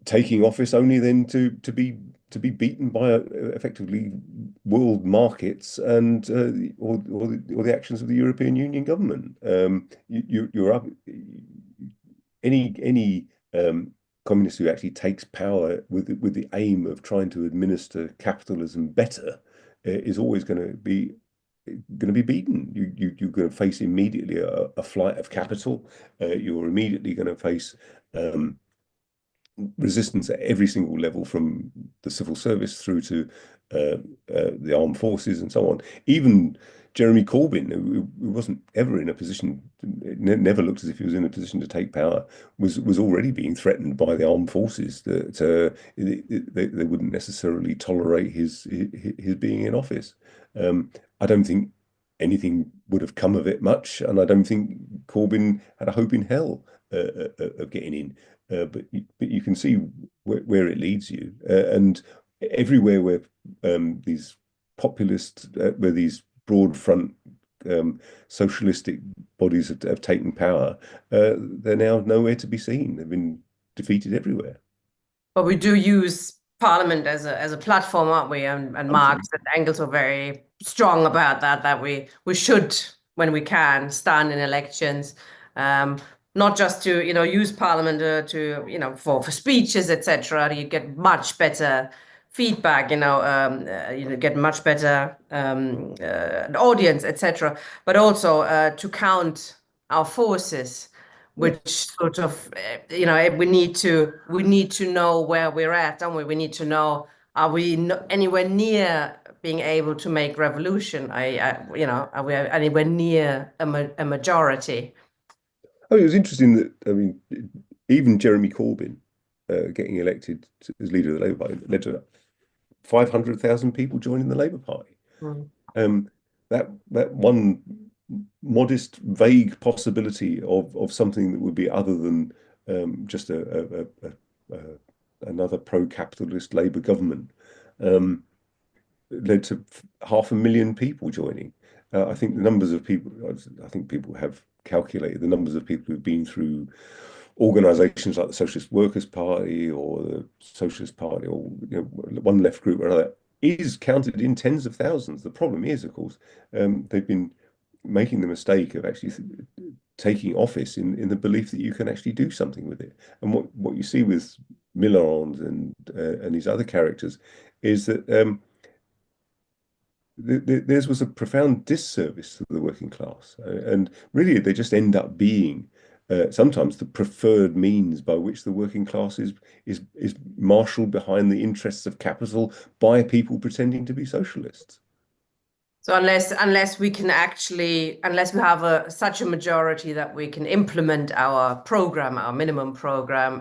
taking office only then to be beaten by effectively world markets and or the actions of the European Union government. You're up any communist who actually takes power with the aim of trying to administer capitalism better is always going to be beaten. You're going to face immediately a flight of capital. You're immediately going to face resistance at every single level, from the civil service through to the armed forces and so on. Even Jeremy Corbyn, who wasn't ever in a position, never looked as if he was in a position to take power, was already being threatened by the armed forces that they wouldn't necessarily tolerate his being in office. I don't think anything would have come of it much, and I don't think Corbyn had a hope in hell of getting in. But you can see where it leads you, and everywhere where these populist, where these broad front socialistic bodies have taken power, they're now nowhere to be seen. They've been defeated everywhere. But we do use Parliament as a platform, aren't we? And Marx Absolutely. and Engels were very strong about that we should, when we can, stand in elections, um, not just to use Parliament to for speeches, etc. You get much better feedback, get much better audience, etc. But also to count our forces, Yeah. which sort of we need to know where we're at, don't we? We need to know, are we anywhere near being able to make revolution? Are we anywhere near a majority? Oh, it was interesting that, I mean, even Jeremy Corbyn getting elected as leader of the Labour Party led to 500,000 people joining the Labour Party. Mm. That one modest, vague possibility of something that would be other than just another pro-capitalist Labour government um, led to 500,000 people joining. I think the numbers of people, I think people have calculated the numbers of people who've been through organizations like the Socialist Workers' Party or the Socialist Party, or one left group or another, is counted in tens of thousands. The problem is, of course, they've been making the mistake of actually taking office in the belief that you can actually do something with it. And what you see with Milland and these other characters is that theirs was a profound disservice to the working class, and really they just end up being sometimes the preferred means by which the working class is marshaled behind the interests of capital by people pretending to be socialists. So unless we can actually, unless we have such a majority that we can implement our program, our minimum program,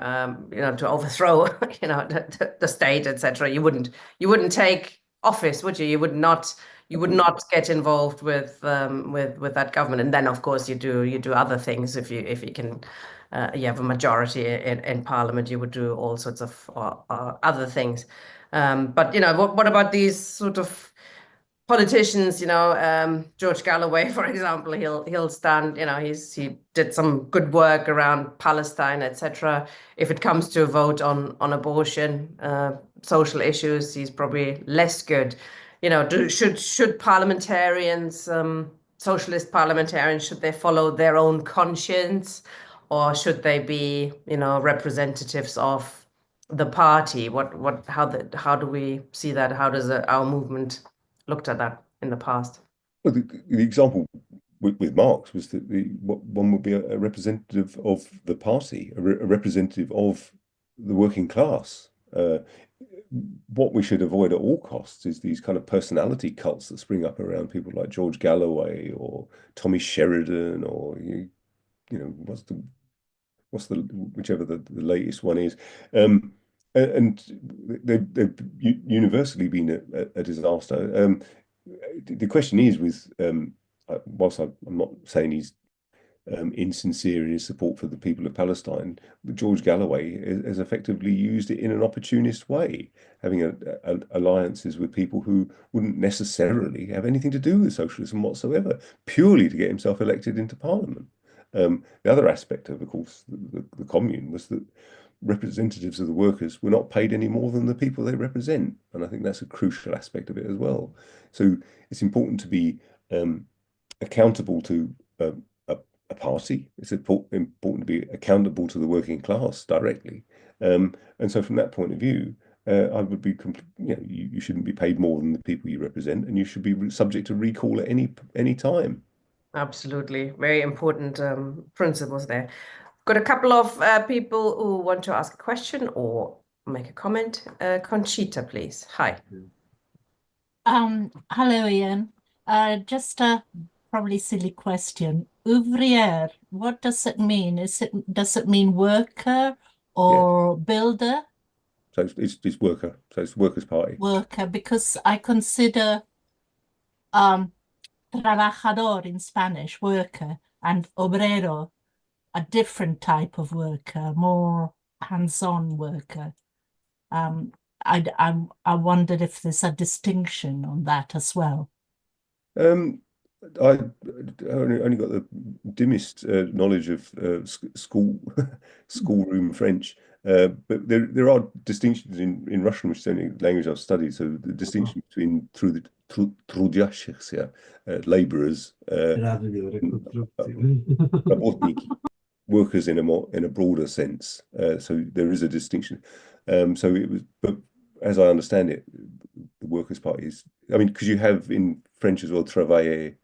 to overthrow, the state, etc., you wouldn't take office, would you? You would not get involved with that government. And then, of course, you do other things if you can. You have a majority in parliament, you would do all sorts of other things. But what about these sort of politicians, George Galloway, for example, he'll stand, he did some good work around Palestine, etc. If it comes to a vote on abortion, social issues, he's probably less good. Should parliamentarians, socialist parliamentarians, should they follow their own conscience, or should they be, representatives of the party? How do we see that? How does our movement looked at that in the past? Well, the example with Marx was that one would be a representative of the party, a representative of the working class. What we should avoid at all costs is these kind of personality cults that spring up around people like George Galloway or Tommy Sheridan, or what's the whichever the latest one is. And they've universally been a disaster. The question is with whilst I'm not saying he's insincere in his support for the people of Palestine, George Galloway has effectively used it in an opportunist way, having alliances with people who wouldn't necessarily have anything to do with socialism whatsoever, purely to get himself elected into parliament. The other aspect of course, the commune was that representatives of the workers were not paid any more than the people they represent. And I think that's a crucial aspect of it as well. So it's important to be accountable to a party. It's important to be accountable to the working class directly. And so from that point of view, I would be, you shouldn't be paid more than the people you represent, and you should be subject to recall at any time. Absolutely. Very important principles there. Got a couple of people who want to ask a question or make a comment. Conchita, please. Hi. Hello, Ian. Just a probably silly question. Ouvrier, what does it mean? Does it mean worker Yeah. or builder? So it's worker. So it's Workers' Party. Worker, because I consider trabajador in Spanish, worker, and obrero a different type of worker, more hands-on worker. I wondered if there's a distinction on that as well. I only got the dimmest knowledge of schoolroom French, but there are distinctions in Russian, which is the only language I've studied. So the distinction between трудящихся, laborers, работники, workers in a broader sense. So there is a distinction. So it was, but as I understand it, the Workers' Party is, I mean, because you have in French as well, travailler,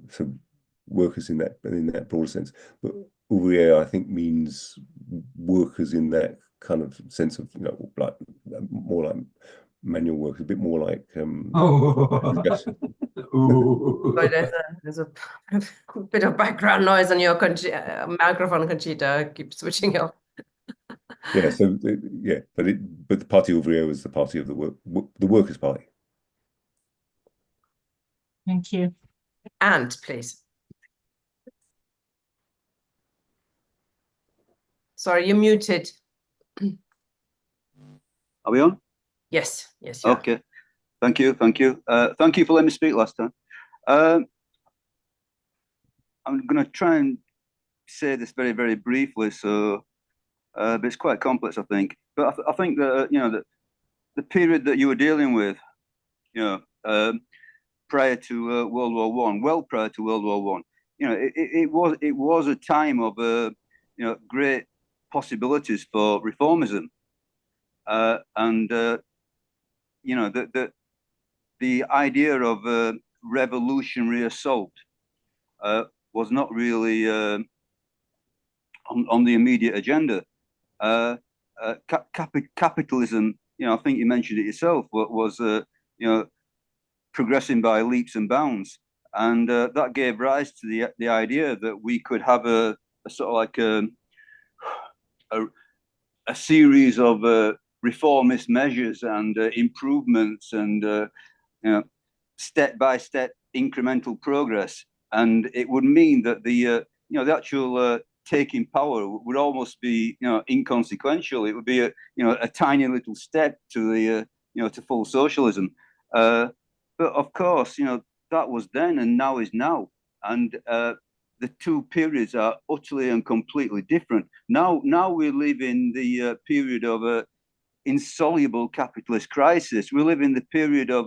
so workers in that broader sense. But ouvrier, I think, means workers in that kind of sense of, like more like manual work, a bit more like But there's a bit of background noise on your microphone, Conchita. Keep switching off. Yeah, so yeah, but the Parti Ouvrier was the party of the Workers' Party. Thank you. And please. Sorry, you're muted. Are we on? Yes, yes, you are. Okay. Thank you. Thank you for letting me speak last time. I'm going to try and say this very, very briefly, so but it's quite complex, I think. But I think that that the period that you were dealing with, prior to World War One, well prior to World War One, it was a time of great possibilities for reformism, and the the idea of revolutionary assault was not really on the immediate agenda. Capitalism, I think you mentioned it yourself, was progressing by leaps and bounds, and that gave rise to the idea that we could have a sort of like a series of reformist measures and improvements and step by step incremental progress, and it would mean that the actual taking power would almost be inconsequential. It would be a tiny little step to the to full socialism. But of course, that was then and now is now, and the two periods are utterly and completely different. Now we live in the period of insoluble capitalist crisis. We live in the period of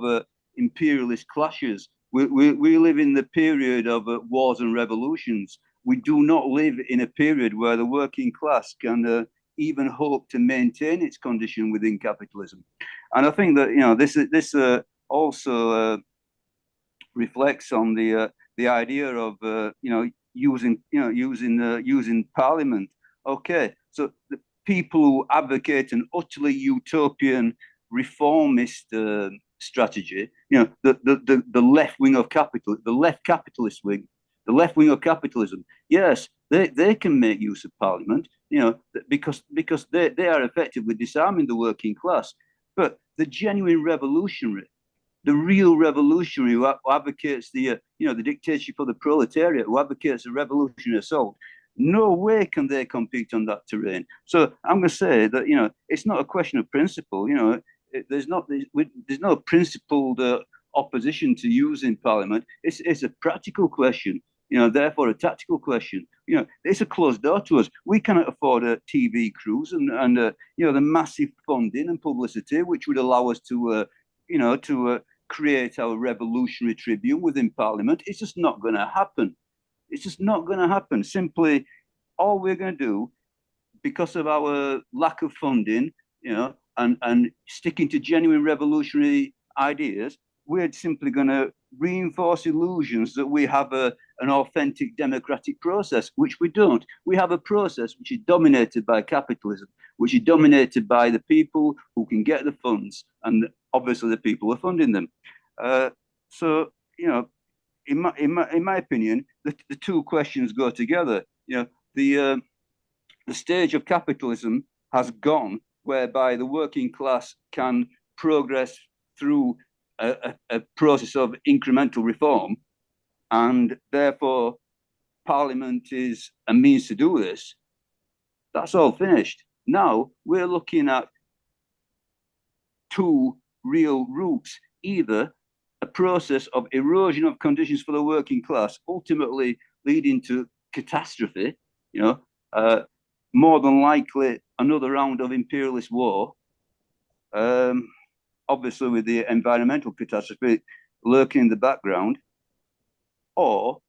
imperialist clashes. We live in the period of wars and revolutions. We do not live in a period where the working class can even hope to maintain its condition within capitalism. And I think that this also reflects on the idea of using Parliament. Okay, so the people who advocate an utterly utopian reformist strategy, the left wing of capital, the left capitalist wing, the left wing of capitalism, yes, they can make use of Parliament, because they are effectively disarming the working class. But the genuine revolutionary, the real revolutionary who advocates the dictatorship of the proletariat, who advocates a revolutionary assault, no way can they compete on that terrain. So I'm going to say that it's not a question of principle. There's no principled opposition to using Parliament. It's a practical question. Therefore a tactical question. It's a closed door to us. We cannot afford a TV crews and the massive funding and publicity which would allow us to create our revolutionary tribune within Parliament. It's just not going to happen. It's just not going to happen. Simply, all we're going to do, because of our lack of funding, and sticking to genuine revolutionary ideas, we're simply going to reinforce illusions that we have an authentic democratic process, which we don't. We have a process which is dominated by capitalism, which is dominated by the people who can get the funds, and obviously the people who are funding them. So, in my opinion, the two questions go together. The stage of capitalism has gone, whereby the working class can progress through a process of incremental reform, and therefore Parliament is a means to do this. That's all finished. Now we're looking at two real routes: either a process of erosion of conditions for the working class, ultimately leading to catastrophe, more than likely another round of imperialist war, obviously with the environmental catastrophe lurking in the background, or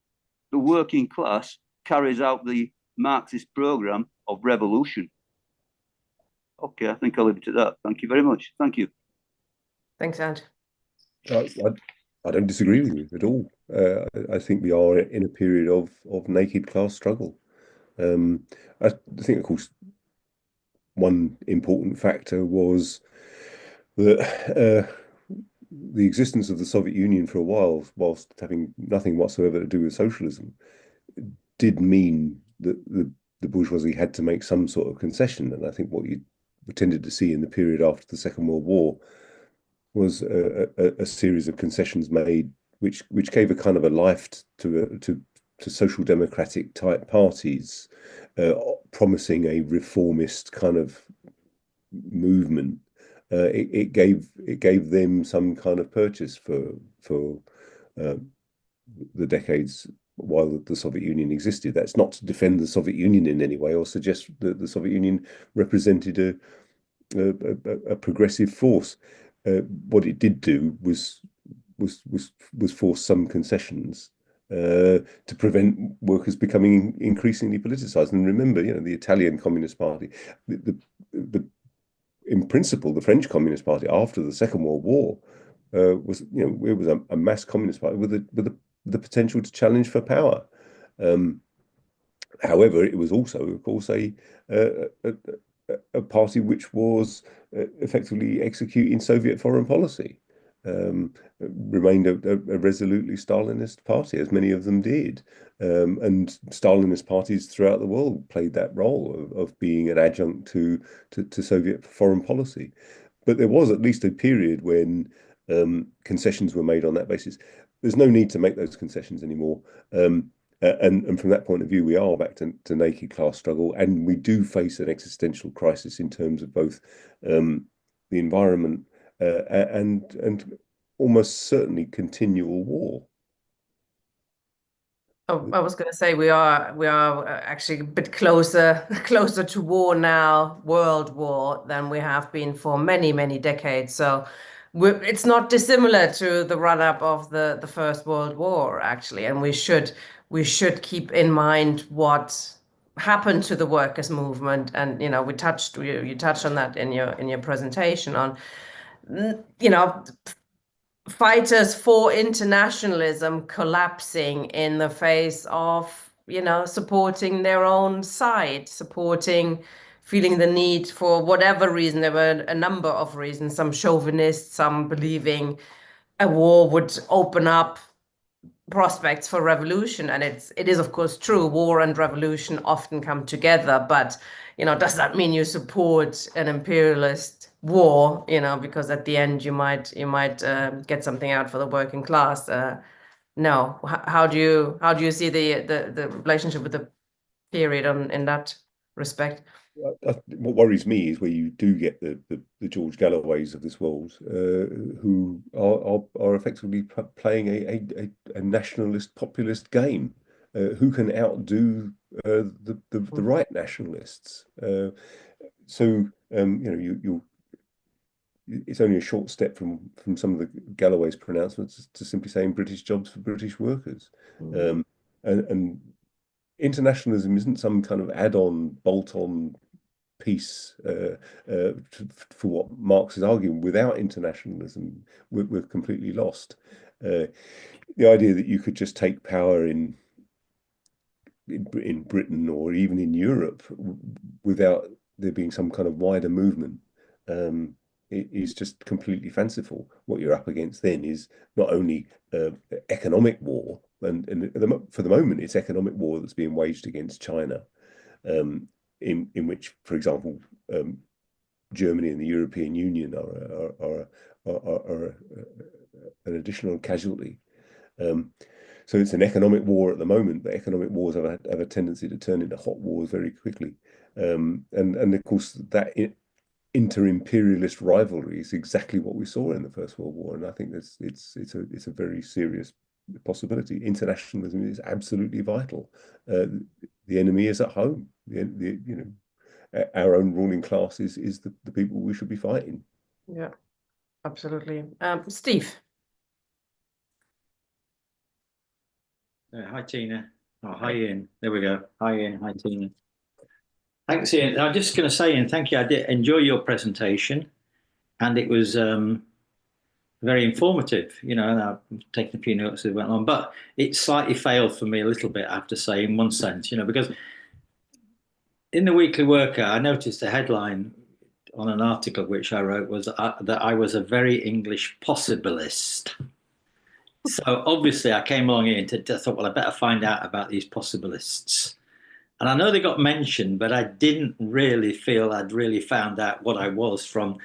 the working class carries out the Marxist program of revolution. Okay, I think I'll leave it at that. Thank you very much. Thank you. Thanks, Ant. I don't disagree with you at all. I think we are in a period of naked class struggle. I think, of course, one important factor was that the existence of the Soviet Union for a while, whilst having nothing whatsoever to do with socialism, did mean that the bourgeoisie had to make some sort of concession. And I think what you tended to see in the period after the Second World War was a series of concessions made, which gave a kind of a life to social democratic type parties, promising a reformist kind of movement. It gave them some kind of purchase for the decades while the Soviet Union existed. That's not to defend the Soviet Union in any way or suggest that the Soviet Union represented a progressive force. What it did do was force some concessions to prevent workers becoming increasingly politicized. And remember, the Italian Communist Party, in principle, the French Communist Party after the Second World War was, it was a mass communist party with the potential to challenge for power. However, it was also, of course, a party which was effectively executing Soviet foreign policy. Remained a resolutely Stalinist party, as many of them did. And Stalinist parties throughout the world played that role of being an adjunct to Soviet foreign policy. But there was at least a period when concessions were made on that basis. There's no need to make those concessions anymore. And from that point of view, we are back to naked class struggle, and we do face an existential crisis in terms of both the environment and almost certainly continual war. Oh, I was going to say we are actually a bit closer to war now, world war, than we have been for many decades. So it's not dissimilar to the run-up of the First World War, actually, and we should keep in mind what happened to the workers' movement. And you touched on that in your presentation on fighters for internationalism collapsing in the face of, supporting their own side, feeling the need for whatever reason. There were a number of reasons, some chauvinists, some believing a war would open up prospects for revolution. And it is of course true, war and revolution often come together, but does that mean you support an imperialist war, because at the end you might get something out for the working class? No. How do you see the relationship with the period in that respect? What worries me is where you do get the George Galloways of this world, who are effectively playing a nationalist populist game. Who can outdo the right nationalists? So it's only a short step from some of the Galloway's pronouncements to simply saying British jobs for British workers. And internationalism isn't some kind of add-on, bolt-on piece for what Marx is arguing. Without internationalism, we're completely lost. The idea that you could just take power in Britain or even in Europe without there being some kind of wider movement is just completely fanciful. What you're up against then is not only economic war, and for the moment it's economic war that's being waged against China, in which, for example, Germany and the European Union are an additional casualty. So it's an economic war at the moment, but economic wars have a tendency to turn into hot wars very quickly. And of course, that inter-imperialist rivalry is exactly what we saw in the First World War. And I think it's a very serious possibility. Internationalism is absolutely vital. The enemy is at home. Our own ruling class is the people we should be fighting. Yeah, absolutely. Steve. Hi, Tina. Oh, hi, Ian. There we go. Hi, Ian. Hi, Tina. Thanks, Ian. I'm just going to say, Ian, thank you. I did enjoy your presentation, and it was very informative. And I've taken a few notes as it went on, but it slightly failed for me a little bit, I have to say, in one sense, because in the Weekly Worker, I noticed a headline on an article which I wrote was that I was a very English possibilist. So obviously I came along here and thought, well, I better find out about these possibilists. And I know they got mentioned, but I didn't really feel I'd really found out what I was from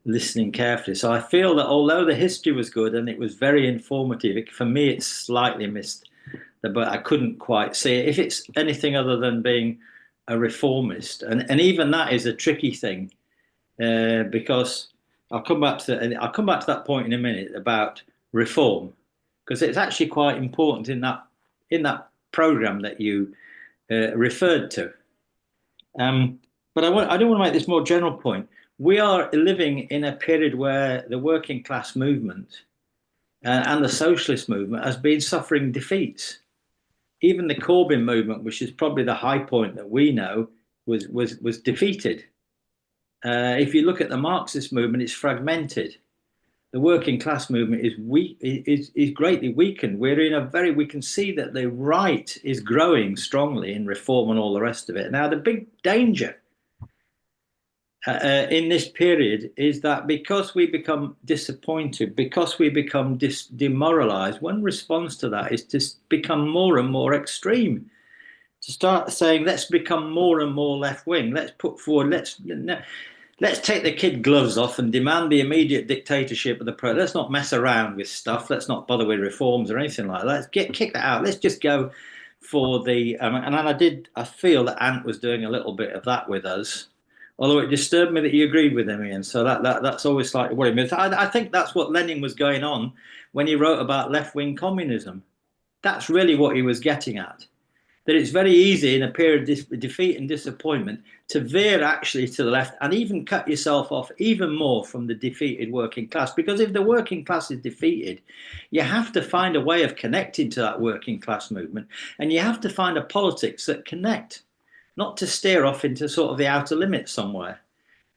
listening carefully. So I feel that although the history was good and it was very informative, for me it slightly missed, but I couldn't quite see it. If it's anything other than being a reformist, and even that is a tricky thing, because I'll come back to that point in a minute about reform, because it's actually quite important in that program that you referred to. But I do want to make this more general point. We are living in a period where the working class movement and the socialist movement has been suffering defeats. Even the Corbyn movement, which is probably the high point that we know, was defeated. If you look at the Marxist movement, it's fragmented. the working class movement is weak, is greatly weakened. We can see that the right is growing strongly in reform and all the rest of it. Now, the big danger in this period is that because we become disappointed, because we become demoralized, one response to that is to become more and more extreme, to start saying, let's become more and more left wing. Let's put forward, let's take the kid gloves off and demand the immediate dictatorship of the pro. Let's not mess around with stuff. Let's not bother with reforms or anything like that. Let's kick that out. Let's just go for the. And I feel that Ant was doing a little bit of that with us, although it disturbed me that you agreed with him, Ian. So that's always slightly worrying me. I think that's what Lenin was going on when he wrote about left-wing communism. That's really what he was getting at. That it's very easy in a period of defeat and disappointment to veer actually to the left and even cut yourself off even more from the defeated working class. Because if the working class is defeated, you have to find a way of connecting to that working class movement, and you have to find a politics that connect, not to steer off into sort of the outer limits somewhere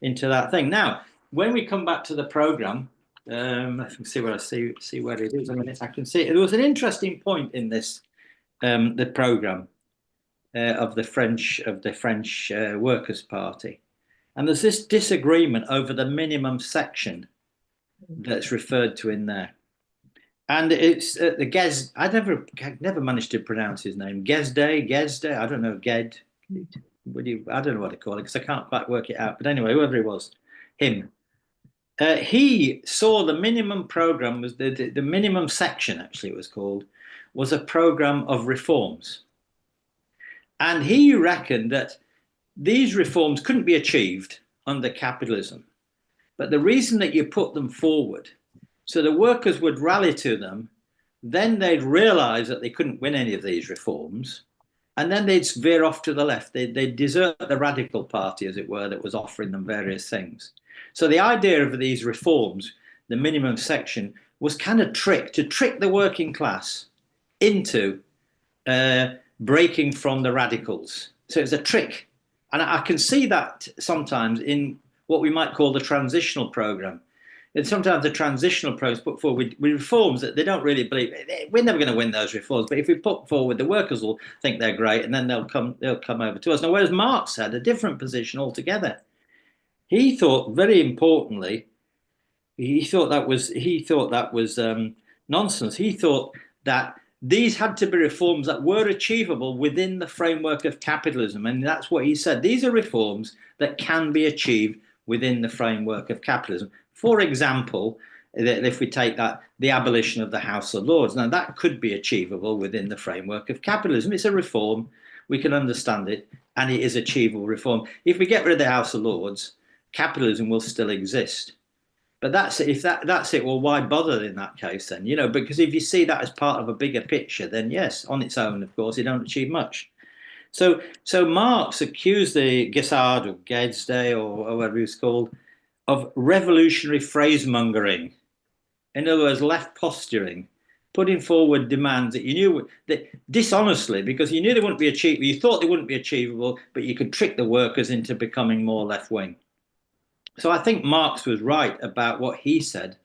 into that thing. Now, when we come back to the programme, I can see where it is. I can see there was an interesting point in this, the programme. Of the French Workers' Party, and there's this disagreement over the minimum section that's referred to in there, and it's the Gez. I never managed to pronounce his name. Gezde. I don't know. Ged. I don't know what to call it because I can't quite work it out. But anyway, whoever it was, him. He saw the minimum program was the minimum section. Actually, it was called was a program of reforms. And he reckoned that these reforms couldn't be achieved under capitalism. But the reason that you put them forward, so the workers would rally to them, then they'd realize that they couldn't win any of these reforms, and then they'd veer off to the left. They'd desert the radical party, as it were, that was offering them various things. So the idea of these reforms, the minimum section, was kind of to trick the working class into breaking from the radicals. So it's a trick. And I can see that sometimes in what we might call the transitional program. And sometimes the transitional programs put forward with reforms that they don't really believe. We're never going to win those reforms, but if we put forward, the workers will think they're great, and then they'll come over to us. Now, whereas Marx had a different position altogether. He thought, very importantly, he thought that was nonsense. He thought that these had to be reforms that were achievable within the framework of capitalism. And that's what he said. These are reforms that can be achieved within the framework of capitalism. For example, if we take that, the abolition of the House of Lords. Now, that could be achievable within the framework of capitalism. It's a reform. We can understand it, and it is achievable reform. If we get rid of the House of Lords, capitalism will still exist. But that's it. Well, why bother in that case then? You know, because if you see that as part of a bigger picture, then yes, on its own, of course, it don't achieve much. So Marx accused the Gesard or Gedsday or whatever he was called of revolutionary phrasemongering. In other words, left posturing, putting forward demands that you knew that dishonestly, because you knew they wouldn't be achievable. You thought they wouldn't be achievable, but you could trick the workers into becoming more left wing. So I think Marx was right about what he said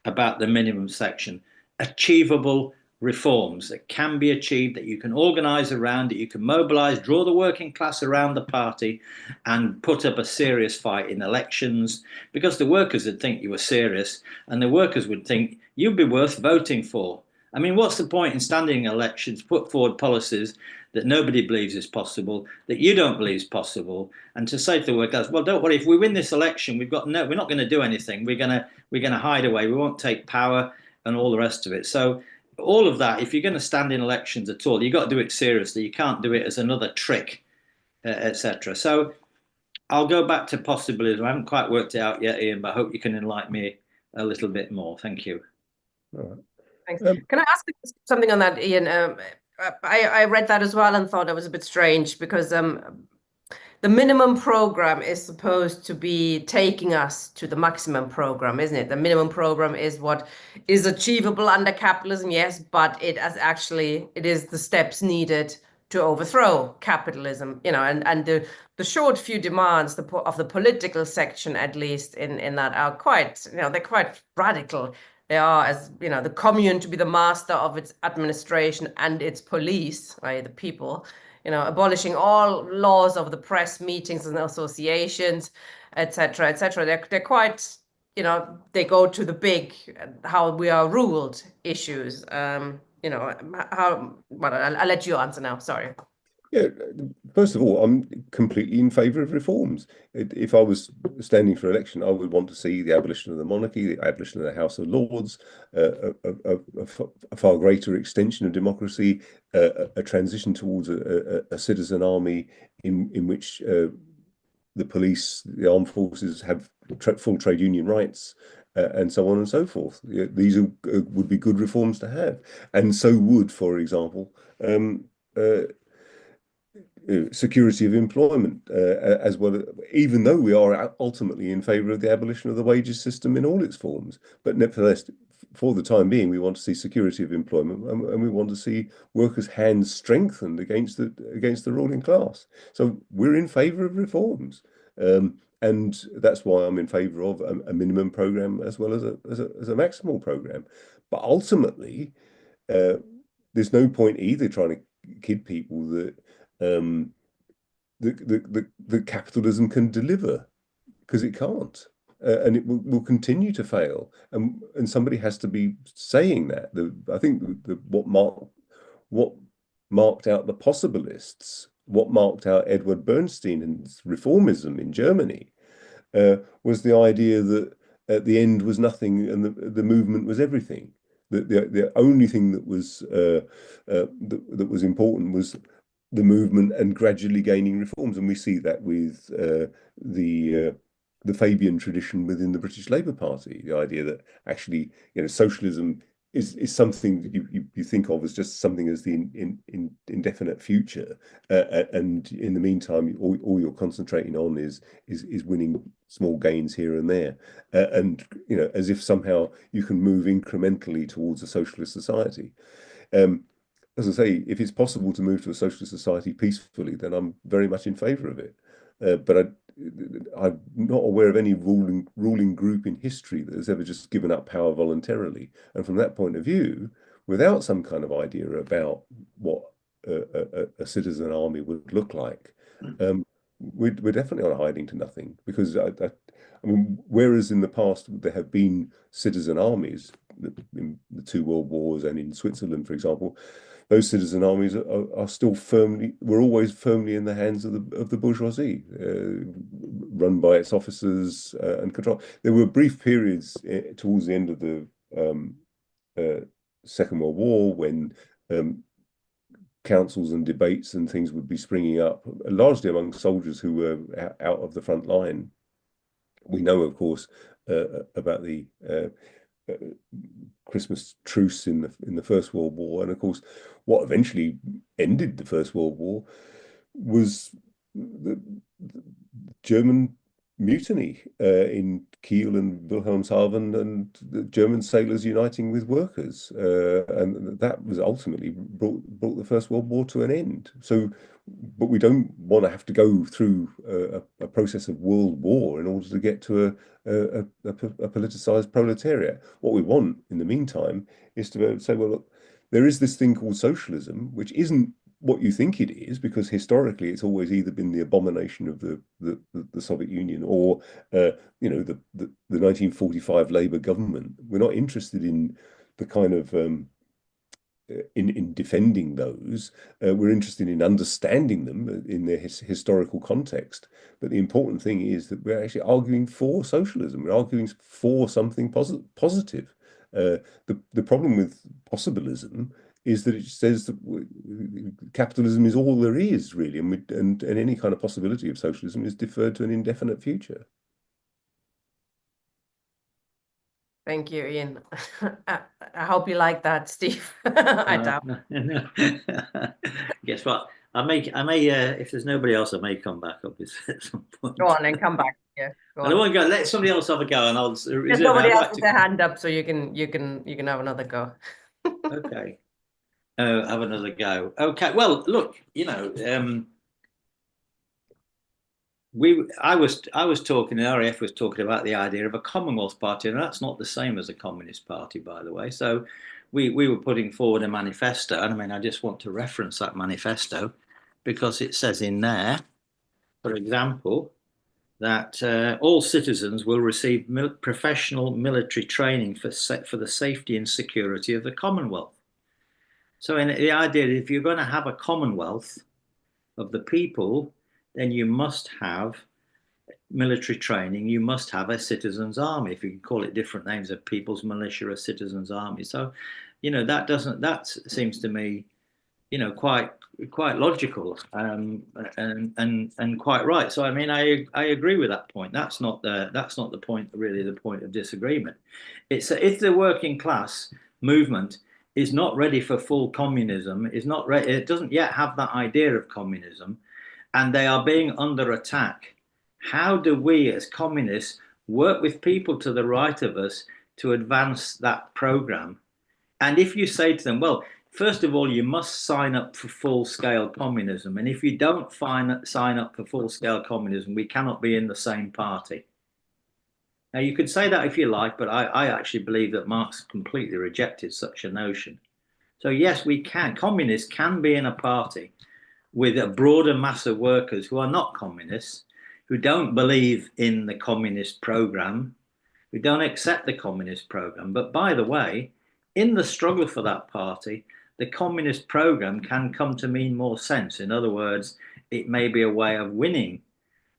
about the minimum section. Achievable reforms that can be achieved, that you can organise around, that you can mobilise, draw the working class around the party and put up a serious fight in elections, because the workers would think you were serious and the workers would think you'd be worth voting for. I mean, what's the point in standing in elections, put forward policies that nobody believes is possible, that you don't believe is possible, and to say to the workers, well, don't worry, if we win this election, we're not going to do anything. We're going to hide away. We won't take power and all the rest of it. So all of that, if you're going to stand in elections at all, you've got to do it seriously. You can't do it as another trick, etc. So I'll go back to possibilism. I haven't quite worked it out yet, Ian, but I hope you can enlighten me a little bit more. Thank you. All right. Thanks. Can I ask something on that, Ian? I read that as well and thought it was a bit strange because the minimum program is supposed to be taking us to the maximum program, isn't it? The minimum program is what is achievable under capitalism, yes, but it is the steps needed to overthrow capitalism, and the short few demands of the political section, at least in that, are quite, they're quite radical. They are, as the commune to be the master of its administration and its police, i.e. the people, abolishing all laws of the press, meetings and associations, etc., etc. They're quite, they go to the big, how we are ruled issues. I'll let you answer now. Sorry. Yeah, first of all, I'm completely in favour of reforms. If I was standing for election, I would want to see the abolition of the monarchy, the abolition of the House of Lords, a far greater extension of democracy, a transition towards a citizen army in which the police, the armed forces have full trade union rights, and so on and so forth. These would be good reforms to have. And so would, for example, security of employment, as well, even though we are ultimately in favour of the abolition of the wages system in all its forms. But nevertheless, for the time being, we want to see security of employment, and we want to see workers' hands strengthened against the ruling class. So we're in favour of reforms, and that's why I'm in favour of a minimum programme as well as a maximal programme. But ultimately, there's no point either trying to kid people that the capitalism can deliver, because it can't, and it will continue to fail, and somebody has to be saying that. I think what marked out the Possibilists, what marked out Edward Bernstein's reformism in Germany, was the idea that at the end was nothing and the movement was everything. The only thing that was important was the movement and gradually gaining reforms, and we see that with the Fabian tradition within the British Labour Party. The idea that actually, socialism is something that you think of as just something as the indefinite future, and in the meantime, all you're concentrating on is winning small gains here and there, and as if somehow you can move incrementally towards a socialist society. As I say, if it's possible to move to a socialist society peacefully, then I'm very much in favour of it. But I'm not aware of any ruling group in history that has ever just given up power voluntarily. And from that point of view, without some kind of idea about what a citizen army would look like, we're definitely on a hiding to nothing. Because I mean, whereas in the past there have been citizen armies in the two world wars and in Switzerland, for example, those citizen armies are still were always firmly in the hands of the bourgeoisie, run by its officers and control. There were brief periods towards the end of the Second World War when councils and debates and things would be springing up, largely among soldiers who were out of the front line. We know, of course, about the Christmas truce in the First World War, and of course, what eventually ended the First World War was the German mutiny in Kiel and Wilhelmshaven, and the German sailors uniting with workers, and that was ultimately brought the First World War to an end. So, but we don't want to have to go through a process of world war in order to get to a politicized proletariat. What we want in the meantime is to be able to say, well, look, there is this thing called socialism, which isn't what you think it is, because historically it's always either been the abomination of the Soviet Union or the 1945 Labour government. We're not interested in the kind of in defending those. We're interested in understanding them in their historical context. But the important thing is that we're actually arguing for socialism. We're arguing for something positive. The problem with possibilism is that it says that capitalism is all there is, really, and any kind of possibility of socialism is deferred to an indefinite future. Thank you, Ian. I hope you like that, Steve. I doubt. No. Guess what? I may. If there's nobody else, I may come back up at some point. Go on and come back. Yeah. I don't want to go. Let somebody else have a go, and I'll. There's nobody else with their hand up, so you can have another go. Okay. have another go. Okay. Well, look, you know, I was talking, the RAF was talking about the idea of a Commonwealth Party, and that's not the same as a Communist Party, by the way. So we were putting forward a manifesto, and I mean, I just want to reference that manifesto because it says in there, for example, that all citizens will receive professional military training for the safety and security of the Commonwealth. So in the idea that if you're going to have a Commonwealth of the people, then you must have military training, you must have a citizens' army. If you can call it different names, a people's militia, a citizens' army. So, you know, that seems to me, you know, quite logical, and quite right. So I mean, I agree with that point. That's not the point, really, the point of disagreement. It's if the working class movement is not ready for full communism, is not ready, it doesn't yet have that idea of communism, and they are being under attack. How do we as communists work with people to the right of us to advance that program? And if you say to them, well, first of all, you must sign up for full-scale communism. And if you don't sign up for full-scale communism, we cannot be in the same party. Now, you could say that if you like, but I actually believe that Marx completely rejected such a notion. So yes, we can. Communists can be in a party with a broader mass of workers who are not communists, who don't believe in the communist program, who don't accept the communist program. But by the way, in the struggle for that party, the communist program can come to mean more sense. In other words, it may be a way of winning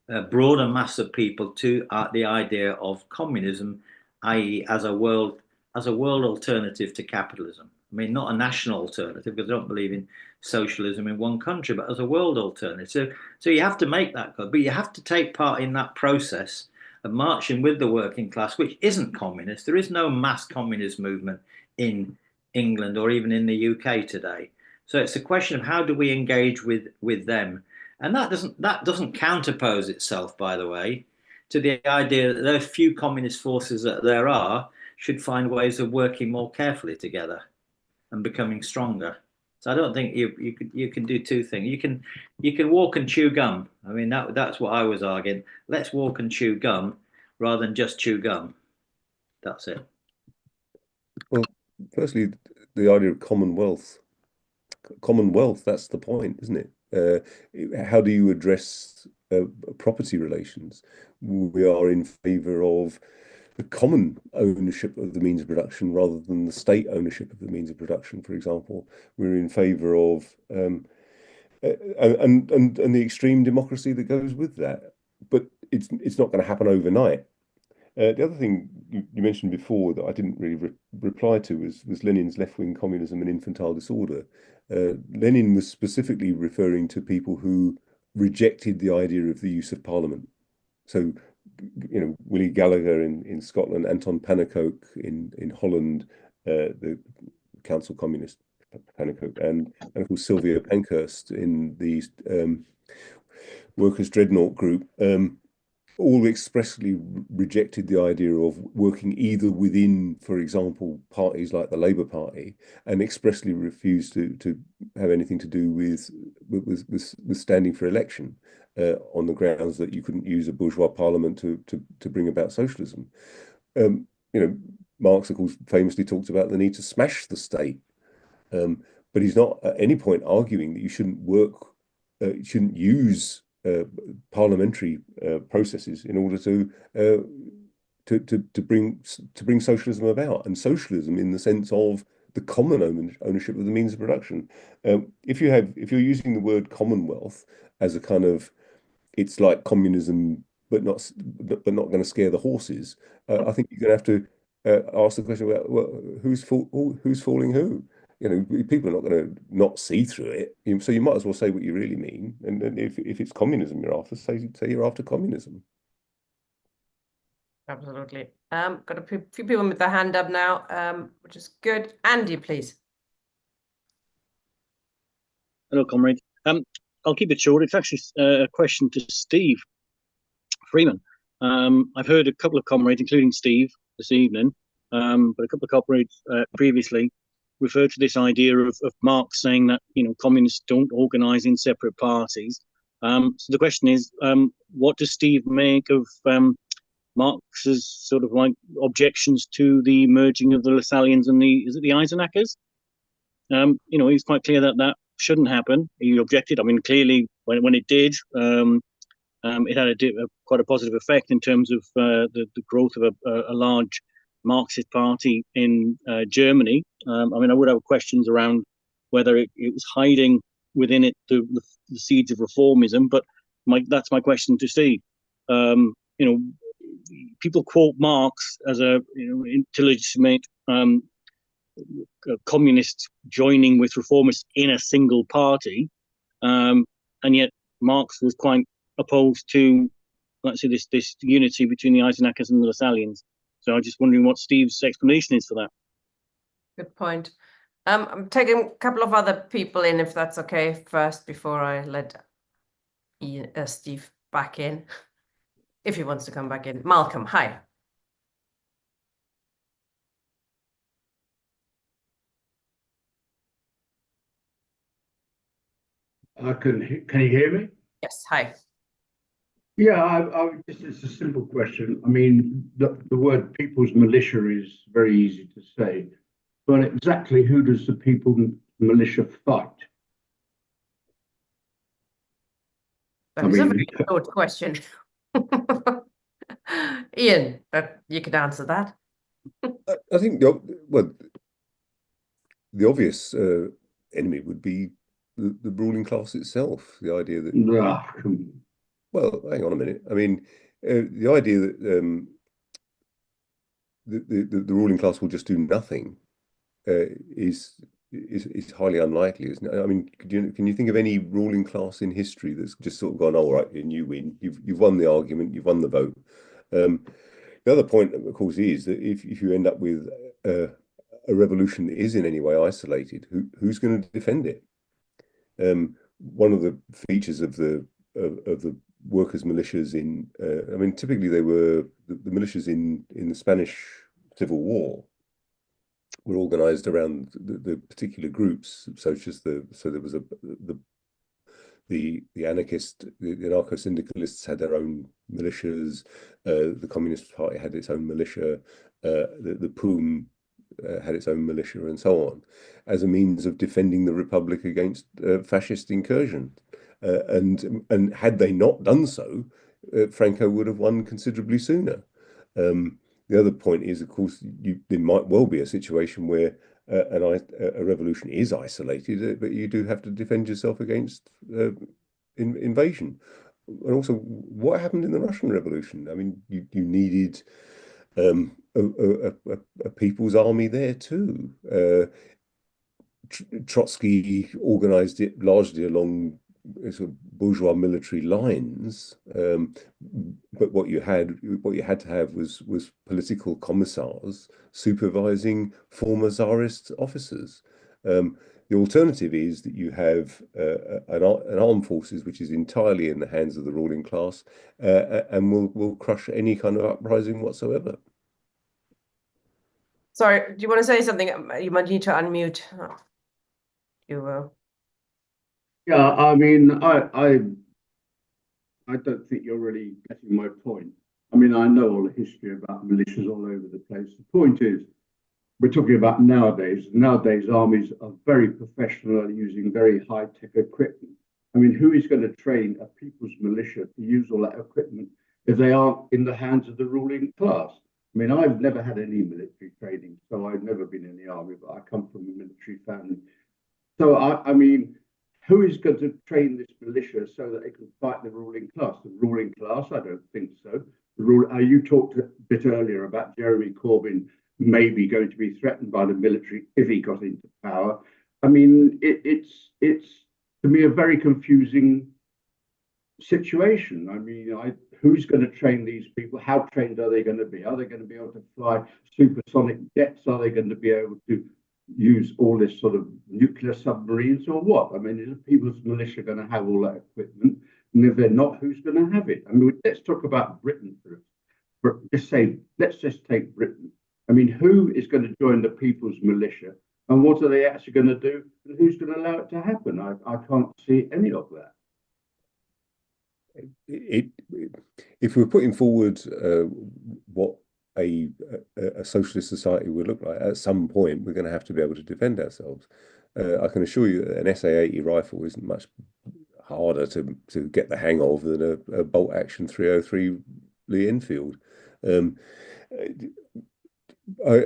a broader mass of people to the idea of communism, i.e., as a world alternative to capitalism. I mean, not a national alternative, because I don't believe in socialism in one country, but as a world alternative. So you have to make that goal, but you have to take part in that process of marching with the working class, which isn't communist. There is no mass communist movement in England or even in the UK today. So it's a question of how do we engage with them, and that doesn't counterpose itself, by the way, to the idea that those few communist forces that there are should find ways of working more carefully together and becoming stronger. So I don't think you can do two things. You can walk and chew gum. I mean, that's what I was arguing. Let's walk and chew gum rather than just chew gum. That's it. Well, firstly, the idea of commonwealth, that's the point, isn't it? How do you address property relations? We are in favor of the common ownership of the means of production rather than the state ownership of the means of production, for example. We're in favor of and the extreme democracy that goes with that. But it's not going to happen overnight. The other thing you mentioned before that I didn't really reply to was Lenin's left-wing communism and infantile disorder. Lenin was specifically referring to people who rejected the idea of the use of parliament. So, you know, Willie Gallagher in Scotland, Anton Pannekoek in Holland, the Council Communist Pannekoek, and of course Sylvia Pankhurst in the Workers' Dreadnought group. All expressly rejected the idea of working either within, for example, parties like the Labour Party, and expressly refused to have anything to do with standing for election on the grounds that you couldn't use a bourgeois parliament to bring about socialism. You know, Marx, of course, famously talks about the need to smash the state, but he's not at any point arguing that you shouldn't shouldn't use parliamentary processes in order to bring socialism about, and socialism in the sense of the common ownership of the means of production. If you're using the word commonwealth as a kind of, it's like communism, but not going to scare the horses. I think you're going to have to ask the question about, well, who's fooling who? You know, people are not going to not see through it. So you might as well say what you really mean. And if it's communism you're after, say you're after communism. Absolutely. Got a few people with their hand up now, which is good. Andy, please. Hello, comrade. I'll keep it short. It's actually a question to Steve Freeman. I've heard a couple of comrades, including Steve, this evening, but a couple of comrades previously referred to this idea of Marx saying that, you know, communists don't organize in separate parties. So the question is, what does Steve make of Marx's sort of like objections to the merging of the Lassallians and the Eisenackers? You know, he's quite clear that that shouldn't happen. He objected. I mean, clearly, when it did, it had quite a positive effect in terms of the growth of a large Marxist party in Germany. I mean, I would have questions around whether it was hiding within it the seeds of reformism, but that's my question to Steve. You know, people quote Marx as to legitimate communists joining with reformists in a single party, and yet Marx was quite opposed to, let's say, this unity between the Eisenackers and the Lassallians. So I'm just wondering what Steve's explanation is for that. Good point. I'm taking a couple of other people in, if that's okay, first, before I let Steve back in, if he wants to come back in. Malcolm, hi. Can you hear me? Yes, hi. Yeah, it's a simple question. I mean, the word people's militia is very easy to say, but exactly who does the people's militia fight? That is a very good question. Ian, you could answer that. I think the obvious enemy would be the ruling class itself. The idea that well, hang on a minute. I mean, the idea that the ruling class will just do nothing is highly unlikely, isn't it? I mean, can you think of any ruling class in history that's just sort of gone, all right, and you win, you've won the argument, you've won the vote. The other point, of course, is that if you end up with a revolution that is in any way isolated, who's going to defend it? One of the features of the workers' militias in, I mean, typically they were the militias in the Spanish Civil War were organized around the particular groups, such as there was the anarchist, the anarcho-syndicalists had their own militias, the Communist Party had its own militia, the POUM had its own militia, and so on, as a means of defending the Republic against fascist incursion. And had they not done so, Franco would have won considerably sooner. The other point is, of course, there might well be a situation where a revolution is isolated, but you do have to defend yourself against invasion. And also, what happened in the Russian Revolution? I mean, you needed a people's army there too. Trotsky organized it largely along sort of bourgeois military lines, but what you had to have was political commissars supervising former Tsarist officers. The alternative is that you have an armed forces which is entirely in the hands of the ruling class and will crush any kind of uprising whatsoever. Sorry, do you want to say something? You might need to unmute. You will. Yeah, I mean, I don't think you're really getting my point. I mean, I know all the history about militias all over the place. The point is, we're talking about nowadays. Nowadays, armies are very professional, using very high-tech equipment. I mean, who is going to train a people's militia to use all that equipment if they aren't in the hands of the ruling class? I mean, I've never had any military training, so I've never been in the army, but I come from a military family. So, I mean, who is going to train this militia so that it can fight the ruling class? The ruling class? I don't think so. You talked a bit earlier about Jeremy Corbyn maybe going to be threatened by the military if he got into power. I mean, it's to me a very confusing situation. I mean, who's going to train these people? How trained are they going to be? Are they going to be able to fly supersonic jets? Are they going to be able to use all this sort of nuclear submarines or what? I mean, is the people's militia going to have all that equipment? And if they're not, who's going to have it? I mean, let's talk about Britain let's just take Britain. I mean, who is going to join the people's militia And what are they actually going to do? And who's going to allow it to happen? I can't see any of that. If we're putting forward what a socialist society would look like, at some point we're going to have to be able to defend ourselves. I can assure you that an SA-80 rifle isn't much harder to get the hang of than a bolt action 303 Lee Enfield. When I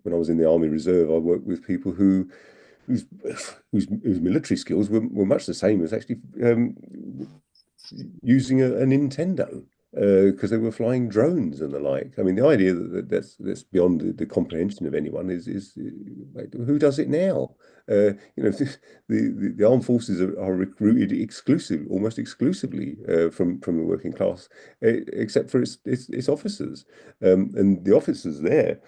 was in the Army Reserve, I worked with people whose military skills were much the same as actually using a Nintendo, because they were flying drones and the like. I mean, the idea that's beyond the comprehension of anyone is like, who does it now? The armed forces are recruited almost exclusively from the working class, except for its officers, and the officers there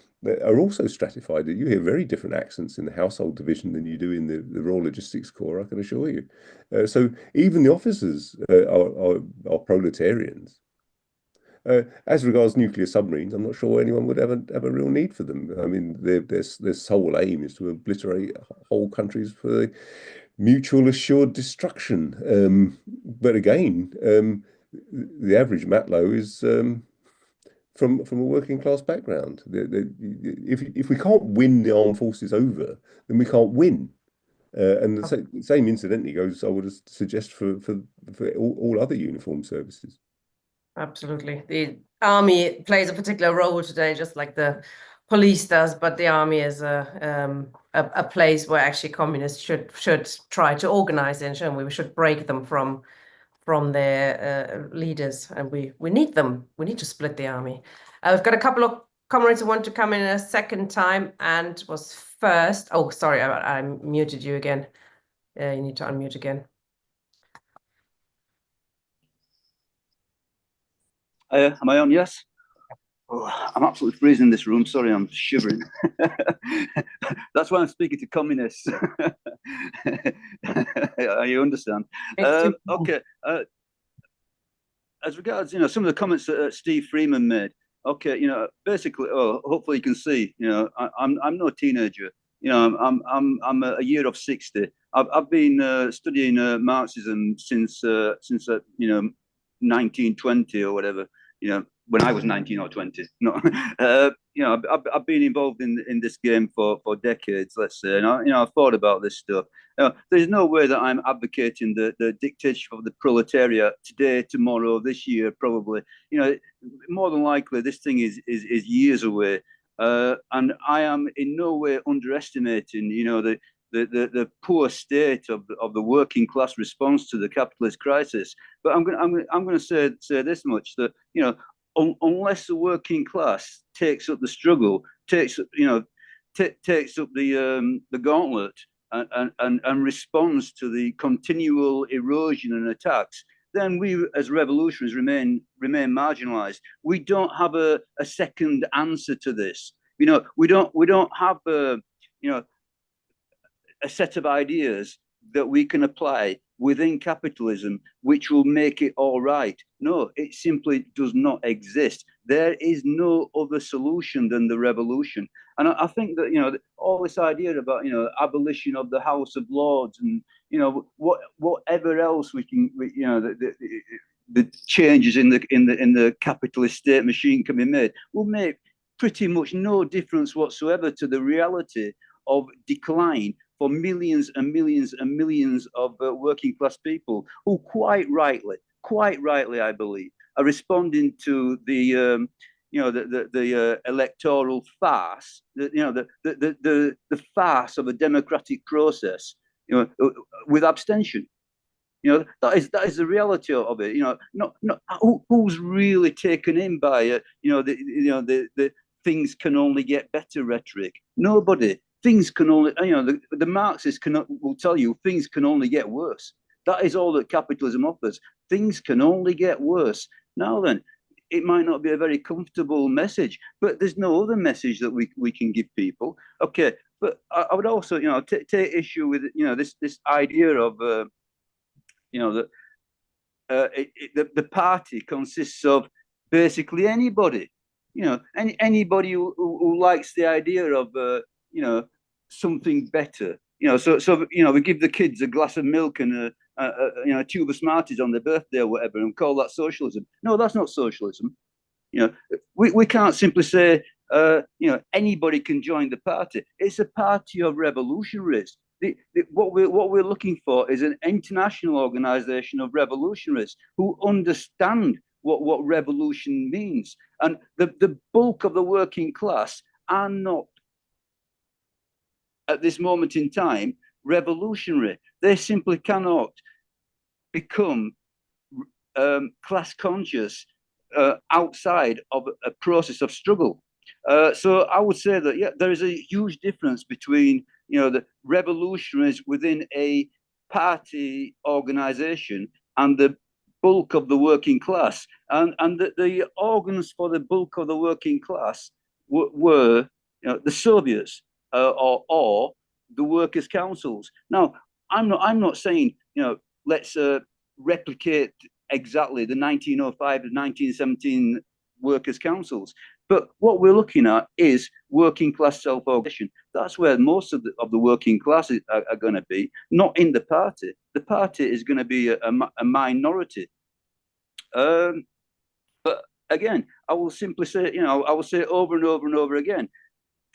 are also stratified. You hear very different accents in the household division than you do in the Royal Logistics Corps, I can assure you. So even the officers are proletarians. As regards nuclear submarines, I'm not sure anyone would have a real need for them. I mean, their sole aim is to obliterate whole countries for the mutual assured destruction. But again, the average Matlow is from a working class background. If we can't win the armed forces over, then we can't win. And the same incidentally goes, I would suggest, for all other uniformed services. Absolutely. The army plays a particular role today, just like the police does, but the army is a place where actually communists should try to organize in, and we should break them from their leaders, and we need them. We need to split the army. I've got a couple of comrades who want to come in a second time and was first. Oh, sorry, I muted you again. You need to unmute again. Am I on? Yes. Oh, I'm absolutely freezing in this room. Sorry, I'm shivering. That's why I'm speaking to communists. You understand? Okay. As regards, some of the comments that Steve Freeman made. Okay, basically, hopefully you can see. I'm no teenager. I'm a year of 60. I've been studying Marxism since 1920 or whatever. When I was 19 or 20. No, I've been involved in this game for decades, let's say, and I've thought about this stuff. There's no way that I'm advocating the dictatorship of the proletariat today, tomorrow, this year, probably. More than likely, this thing is years away, and I am in no way underestimating, the poor state of the working class response to the capitalist crisis. But I'm going to say this much, that unless the working class takes up the struggle, takes up the gauntlet, and responds to the continual erosion and attacks, then we as revolutionaries remain marginalized. We don't have a second answer to this. We don't have a set of ideas that we can apply within capitalism which will make it all right. No, it simply does not exist. There is no other solution than the revolution. And I think that all this idea about abolition of the House of Lords and whatever else we can, the changes in the capitalist state machine can be made will make pretty much no difference whatsoever to the reality of decline for millions and millions and millions of working class people who quite rightly, I believe, are responding to the electoral farce, the farce of a democratic process, with abstention. That is the reality of it. Not who's really taken in by the things can only get better rhetoric. Nobody. Things can only, the Marxists will tell you things can only get worse. That is all that capitalism offers. Things can only get worse. Now then, it might not be a very comfortable message, but there's no other message that we can give people. Okay, but I would also, take issue with, this idea of, that the party consists of basically anybody, anybody who likes the idea of, something better. So we give the kids a glass of milk and a tube of Smarties on their birthday or whatever, and call that socialism. No, that's not socialism. We can't simply say anybody can join the party. It's a party of revolutionaries. What we're looking for is an international organization of revolutionaries who understand what revolution means. And the bulk of the working class are not, at this moment in time, revolutionary. They simply cannot become class conscious outside of a process of struggle. So I would say that, yeah, there is a huge difference between, the revolutionaries within a party organization and the bulk of the working class. And the organs for the bulk of the working class were the Soviets or the workers' councils. Now, I'm not saying, let's replicate exactly the 1905 to 1917 workers' councils. But what we're looking at is working class self-organization. That's where most of the working classes are going to be, not in the party. The party is going to be a minority. But again, I will simply say, I will say over and over and over again,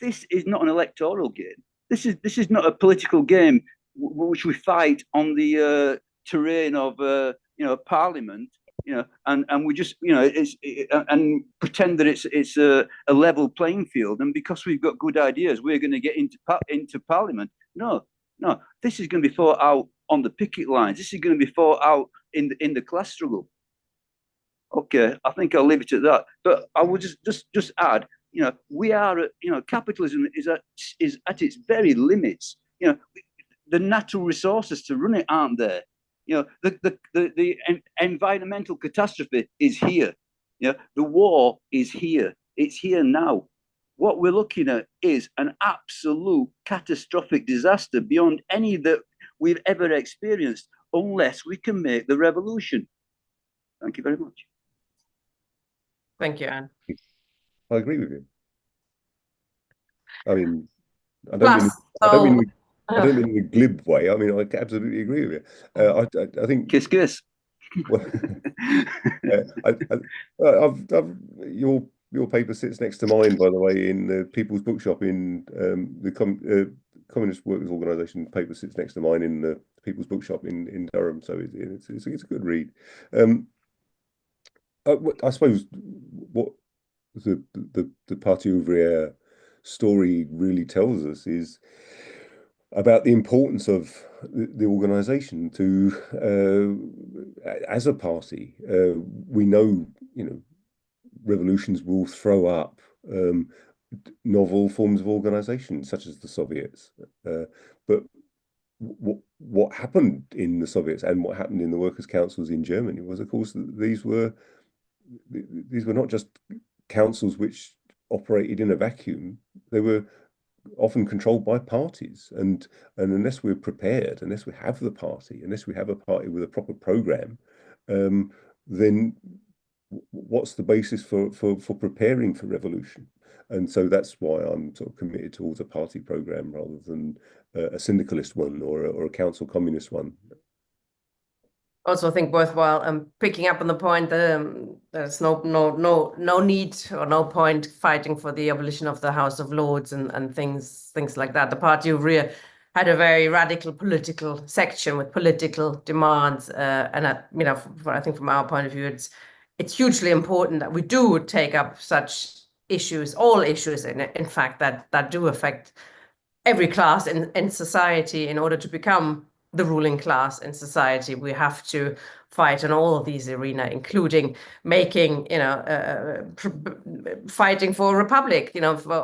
this is not an electoral game. This is not a political game which we fight on the terrain of Parliament, and we just and pretend that it's a level playing field, and because we've got good ideas, we're going to get into Parliament. No, this is going to be fought out on the picket lines. This is going to be fought out in the class struggle. Okay, I think I'll leave it at that. But I would just add, we are at, capitalism is at its very limits. The natural resources to run it aren't there. The environmental catastrophe is here. The war is here. It's here now. What we're looking at is an absolute catastrophic disaster beyond any that we've ever experienced, unless we can make the revolution. Thank you very much. Thank you, Anne. I agree with you. I mean, I Plus, don't mean in a glib way. I mean, I absolutely agree with you. I think kiss. Well, your paper sits next to mine, by the way, in the People's Bookshop in the Communist Workers' Organisation. Paper sits next to mine in the People's Bookshop in Durham, so it's a good read. I suppose what the Parti Ouvrier story really tells us is about the importance of the organisation to, as a party. We know, revolutions will throw up novel forms of organisation, such as the Soviets. But what happened in the Soviets and what happened in the workers' councils in Germany was, of course, that these were not just councils which operated in a vacuum. They were often controlled by parties, and unless we're prepared, unless we have the party, unless we have a party with a proper program, then what's the basis for preparing for revolution? And so that's why I'm sort of committed towards a party program rather than a syndicalist one or a council communist one. Also, I think worthwhile picking up on the point that there's no need or no point fighting for the abolition of the House of Lords and things like that. The Parti Ouvrier had a very radical political section with political demands, and I think from our point of view, it's hugely important that we do take up such issues, all issues in fact that do affect every class in society. In order to become the ruling class in society, we have to fight in all of these arenas, including making, fighting for a republic,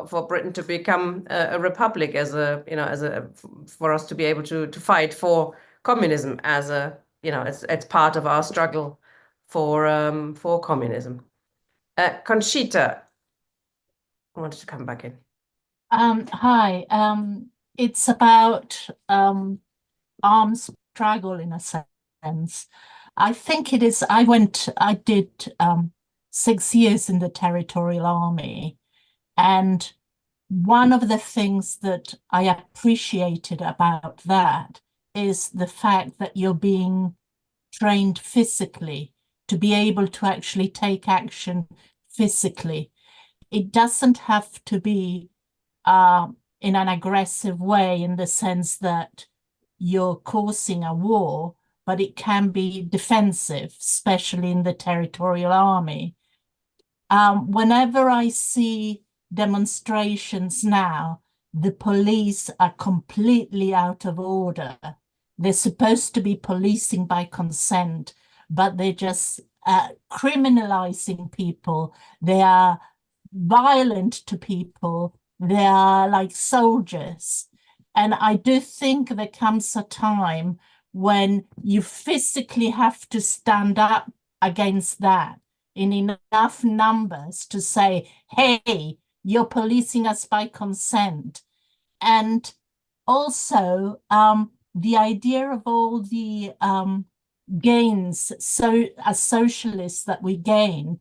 for Britain to become a republic for us to be able to fight for communism as it's part of our struggle for communism. Conchita, I wanted to come back in. Hi. It's about arms struggle in a sense. I think it is. I did 6 years in the Territorial Army, and one of the things that I appreciated about that is the fact that you're being trained physically to be able to actually take action physically. It doesn't have to be in an aggressive way in the sense that you're causing a war, but it can be defensive, especially in the territorial army. Whenever I see demonstrations now, the police are completely out of order. They're supposed to be policing by consent, but they're just criminalizing people. They are violent to people. They are like soldiers. And I do think there comes a time when you physically have to stand up against that in enough numbers to say, hey, you're policing us by consent. And also the idea of all the gains, so as socialists that we gain,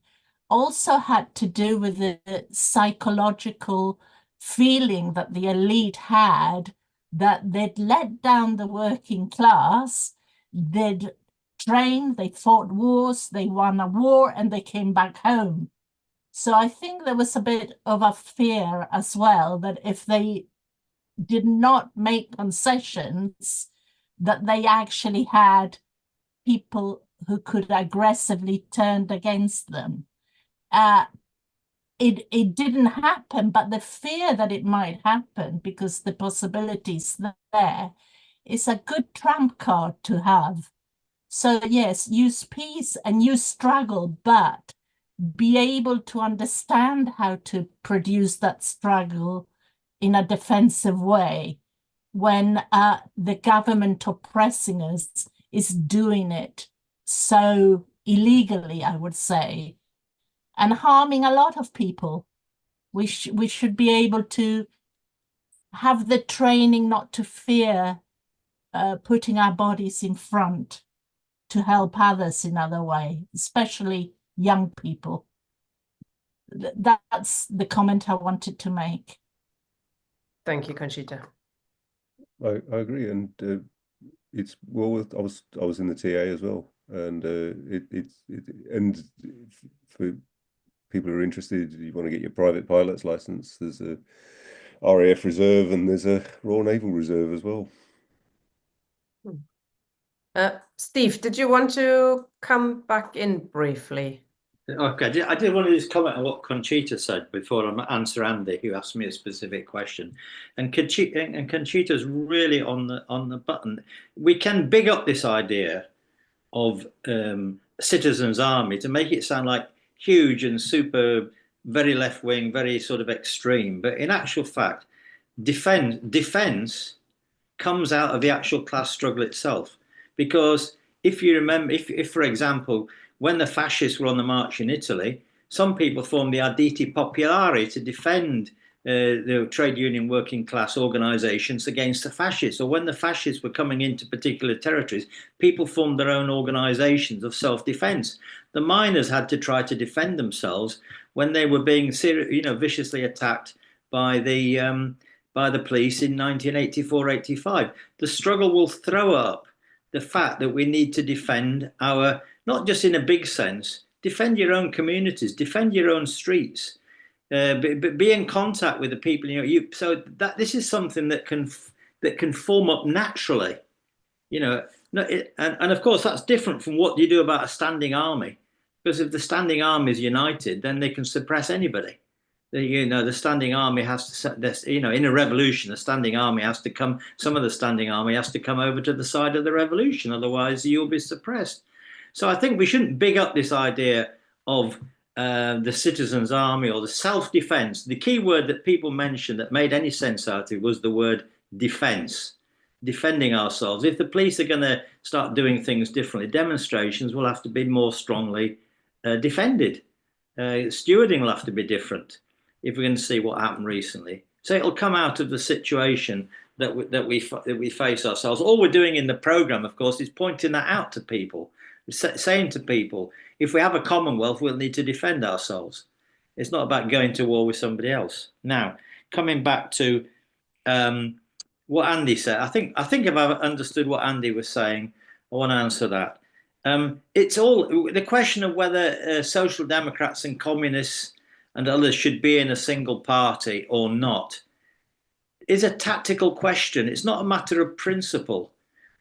also had to do with the psychological feeling that the elite had that they'd let down the working class, they'd trained, they fought wars, they won a war, and they came back home. So I think there was a bit of a fear as well that if they did not make concessions, that they actually had people who could aggressively turn against them. It didn't happen, but the fear that it might happen because the possibilities there is a good trump card to have. So yes, use peace and use struggle, but be able to understand how to produce that struggle in a defensive way when the government oppressing us is doing it so illegally, I would say, and harming a lot of people. We should be able to have the training not to fear putting our bodies in front to help others in other way, especially young people. That's the comment I wanted to make. Thank you, Conchita. I agree, and it's well. I was in the TA as well, and and for people who are interested, you want to get your private pilot's license. There's a RAF Reserve and there's a Royal Naval Reserve as well. Steve, did you want to come back in briefly? Okay, I did want to just comment on what Conchita said before I answer Andy, who asked me a specific question. And Conchita's really on the button. We can big up this idea of citizens' army to make it sound like huge and super, very left wing, very sort of extreme. But in actual fact, defense comes out of the actual class struggle itself. Because if you remember, if for example, when the fascists were on the march in Italy, some people formed the Arditi Popolari to defend the trade union working class organizations against the fascists. Or when the fascists were coming into particular territories, people formed their own organizations of self-defense. The miners had to try to defend themselves when they were being viciously attacked by the police in 1984-85. The struggle will throw up the fact that we need to defend our, not just in a big sense, defend your own communities, defend your own streets, be in contact with the people. So that this is something that can form up naturally. And of course that's different from what you do about a standing army, because if the standing army is united, then they can suppress anybody. The standing army has to, in a revolution, the standing army has to come, some of the standing army has to come over to the side of the revolution, otherwise you'll be suppressed. So I think we shouldn't big up this idea of the citizens' army or the self-defense. The key word that people mentioned that made any sense out of it was the word defense, defending ourselves. If the police are going to start doing things differently, demonstrations will have to be more strongly defended. Stewarding will have to be different if we're going to see what happened recently. So it'll come out of the situation that we face ourselves. All we're doing in the program, of course, is pointing that out to people, saying to people, if we have a commonwealth, we'll need to defend ourselves. It's not about going to war with somebody else. Now, coming back to what Andy said, I think if I've understood what Andy was saying, I want to answer that. It's all the question of whether social democrats and communists and others should be in a single party or not is a tactical question. It's not a matter of principle.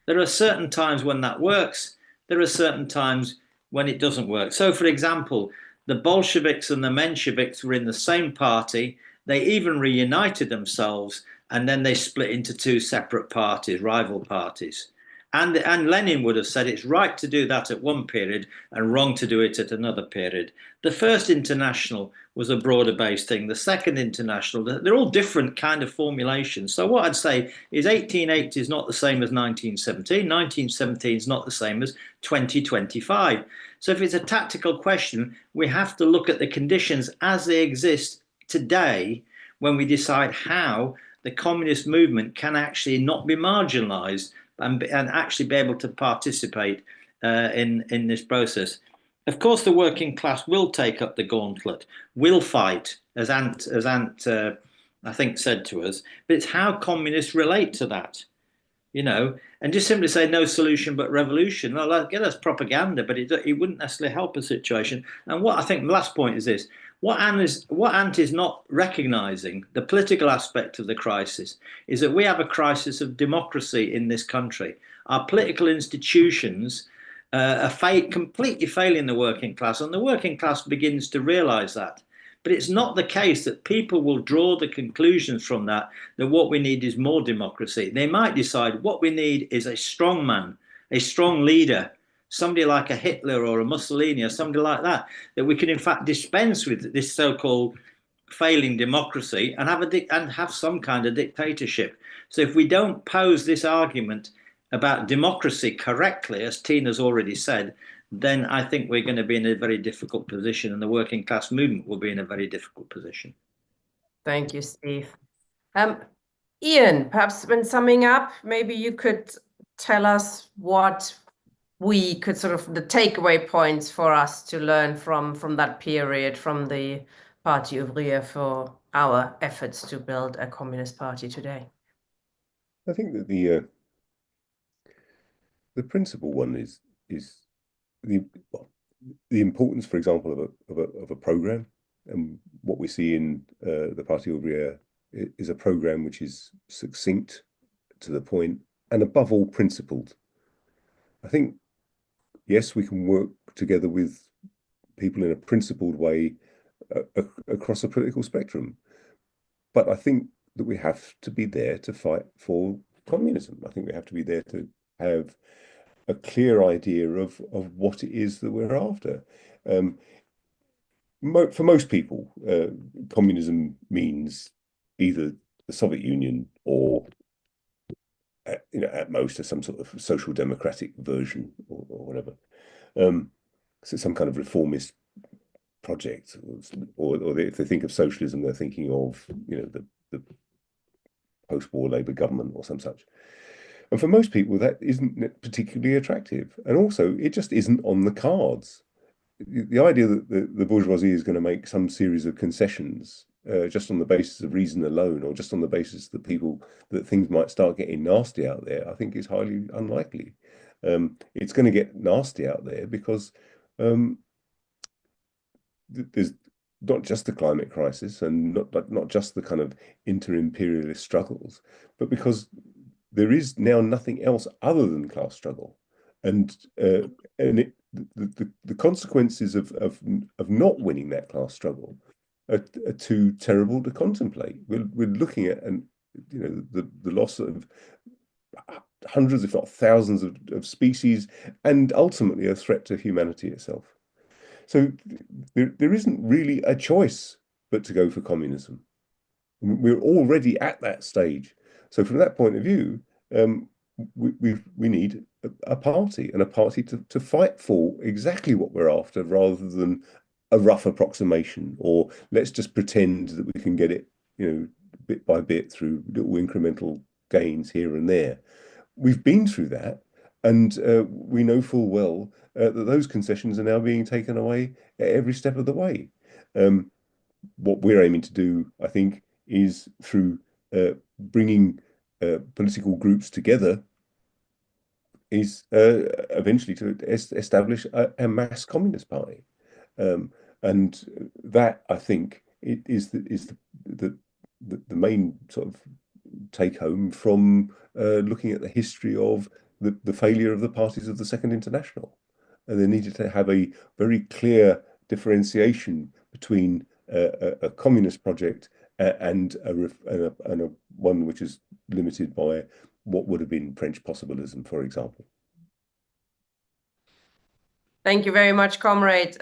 There are certain times when that works. There are certain times when it doesn't work. So, for example, the Bolsheviks and the Mensheviks were in the same party. They even reunited themselves, and then they split into two separate parties, rival parties. And Lenin would have said it's right to do that at one period and wrong to do it at another period. The first international was a broader based thing. The second international, they're all different kind of formulations. So what I'd say is 1880 is not the same as 1917. 1917 is not the same as 2025. So if it's a tactical question, we have to look at the conditions as they exist today when we decide how the communist movement can actually not be marginalized and actually be able to participate in this process. Of course, the working class will take up the gauntlet, will fight, as Ant I think said to us. But it's how communists relate to that, and just simply say no solution but revolution. Well, that's propaganda, but it wouldn't necessarily help a situation. And what I think the last point is this: what Ant is not recognizing, the political aspect of the crisis, is that we have a crisis of democracy in this country. Our political institutions are completely failing the working class, and the working class begins to realize that. But it's not the case that people will draw the conclusions from that what we need is more democracy. They might decide what we need is a strong man, a strong leader, somebody like a Hitler or a Mussolini or somebody like that we can in fact dispense with this so-called failing democracy and have some kind of dictatorship. So if we don't pose this argument about democracy correctly, as Tina's already said, then I think we're going to be in a very difficult position, and the working class movement will be in a very difficult position. Thank you, Steve. Ian, perhaps when summing up, maybe you could tell us what we could the takeaway points for us to learn from that period, from the Parti Ouvrier, for our efforts to build a communist party today. I think that the principal one is the importance, for example, of a program, and what we see in the Parti Ouvrier is a program which is succinct, to the point, and above all principled. I think, yes, we can work together with people in a principled way across a political spectrum, but I think that we have to be there to fight for communism. I think we have to be there to have a clear idea of what it is that we're after. For most people, communism means either the Soviet Union or, at most, some sort of social democratic version or whatever. So some kind of reformist project, or if they think of socialism, they're thinking of the post-war Labour government or some such. And for most people, that isn't particularly attractive. And also, it just isn't on the cards. The idea that the bourgeoisie is going to make some series of concessions just on the basis of reason alone, or just on the basis that things might start getting nasty out there, I think is highly unlikely. It's going to get nasty out there because there's not just the climate crisis and not just the kind of inter-imperialist struggles, but because there is now nothing else other than class struggle, and the consequences of not winning that class struggle are too terrible to contemplate. We're looking at the loss of hundreds, if not thousands, of species, and ultimately a threat to humanity itself. So there isn't really a choice but to go for communism. We're already at that stage. So from that point of view, we need a party, and a party to fight for exactly what we're after, rather than a rough approximation, or let's just pretend that we can get it, bit by bit through little incremental gains here and there. We've been through that, and we know full well that those concessions are now being taken away at every step of the way. What we're aiming to do, I think, is through bringing political groups together, is eventually to establish a mass communist party, and that, I think, is the main sort of take home from looking at the history of the failure of the parties of the Second International. And they needed to have a very clear differentiation between a communist project and a one which is limited by what would have been French possibilism, for example. Thank you very much, comrade.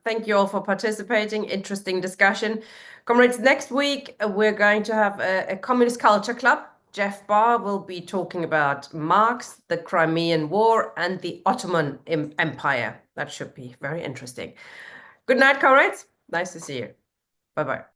Thank you all for participating. Interesting discussion. Comrades, next week we're going to have a Communist Culture Club. Jeff Barr will be talking about Marx, the Crimean War, and the Ottoman Empire. That should be very interesting. Good night, comrades. Nice to see you. Bye-bye.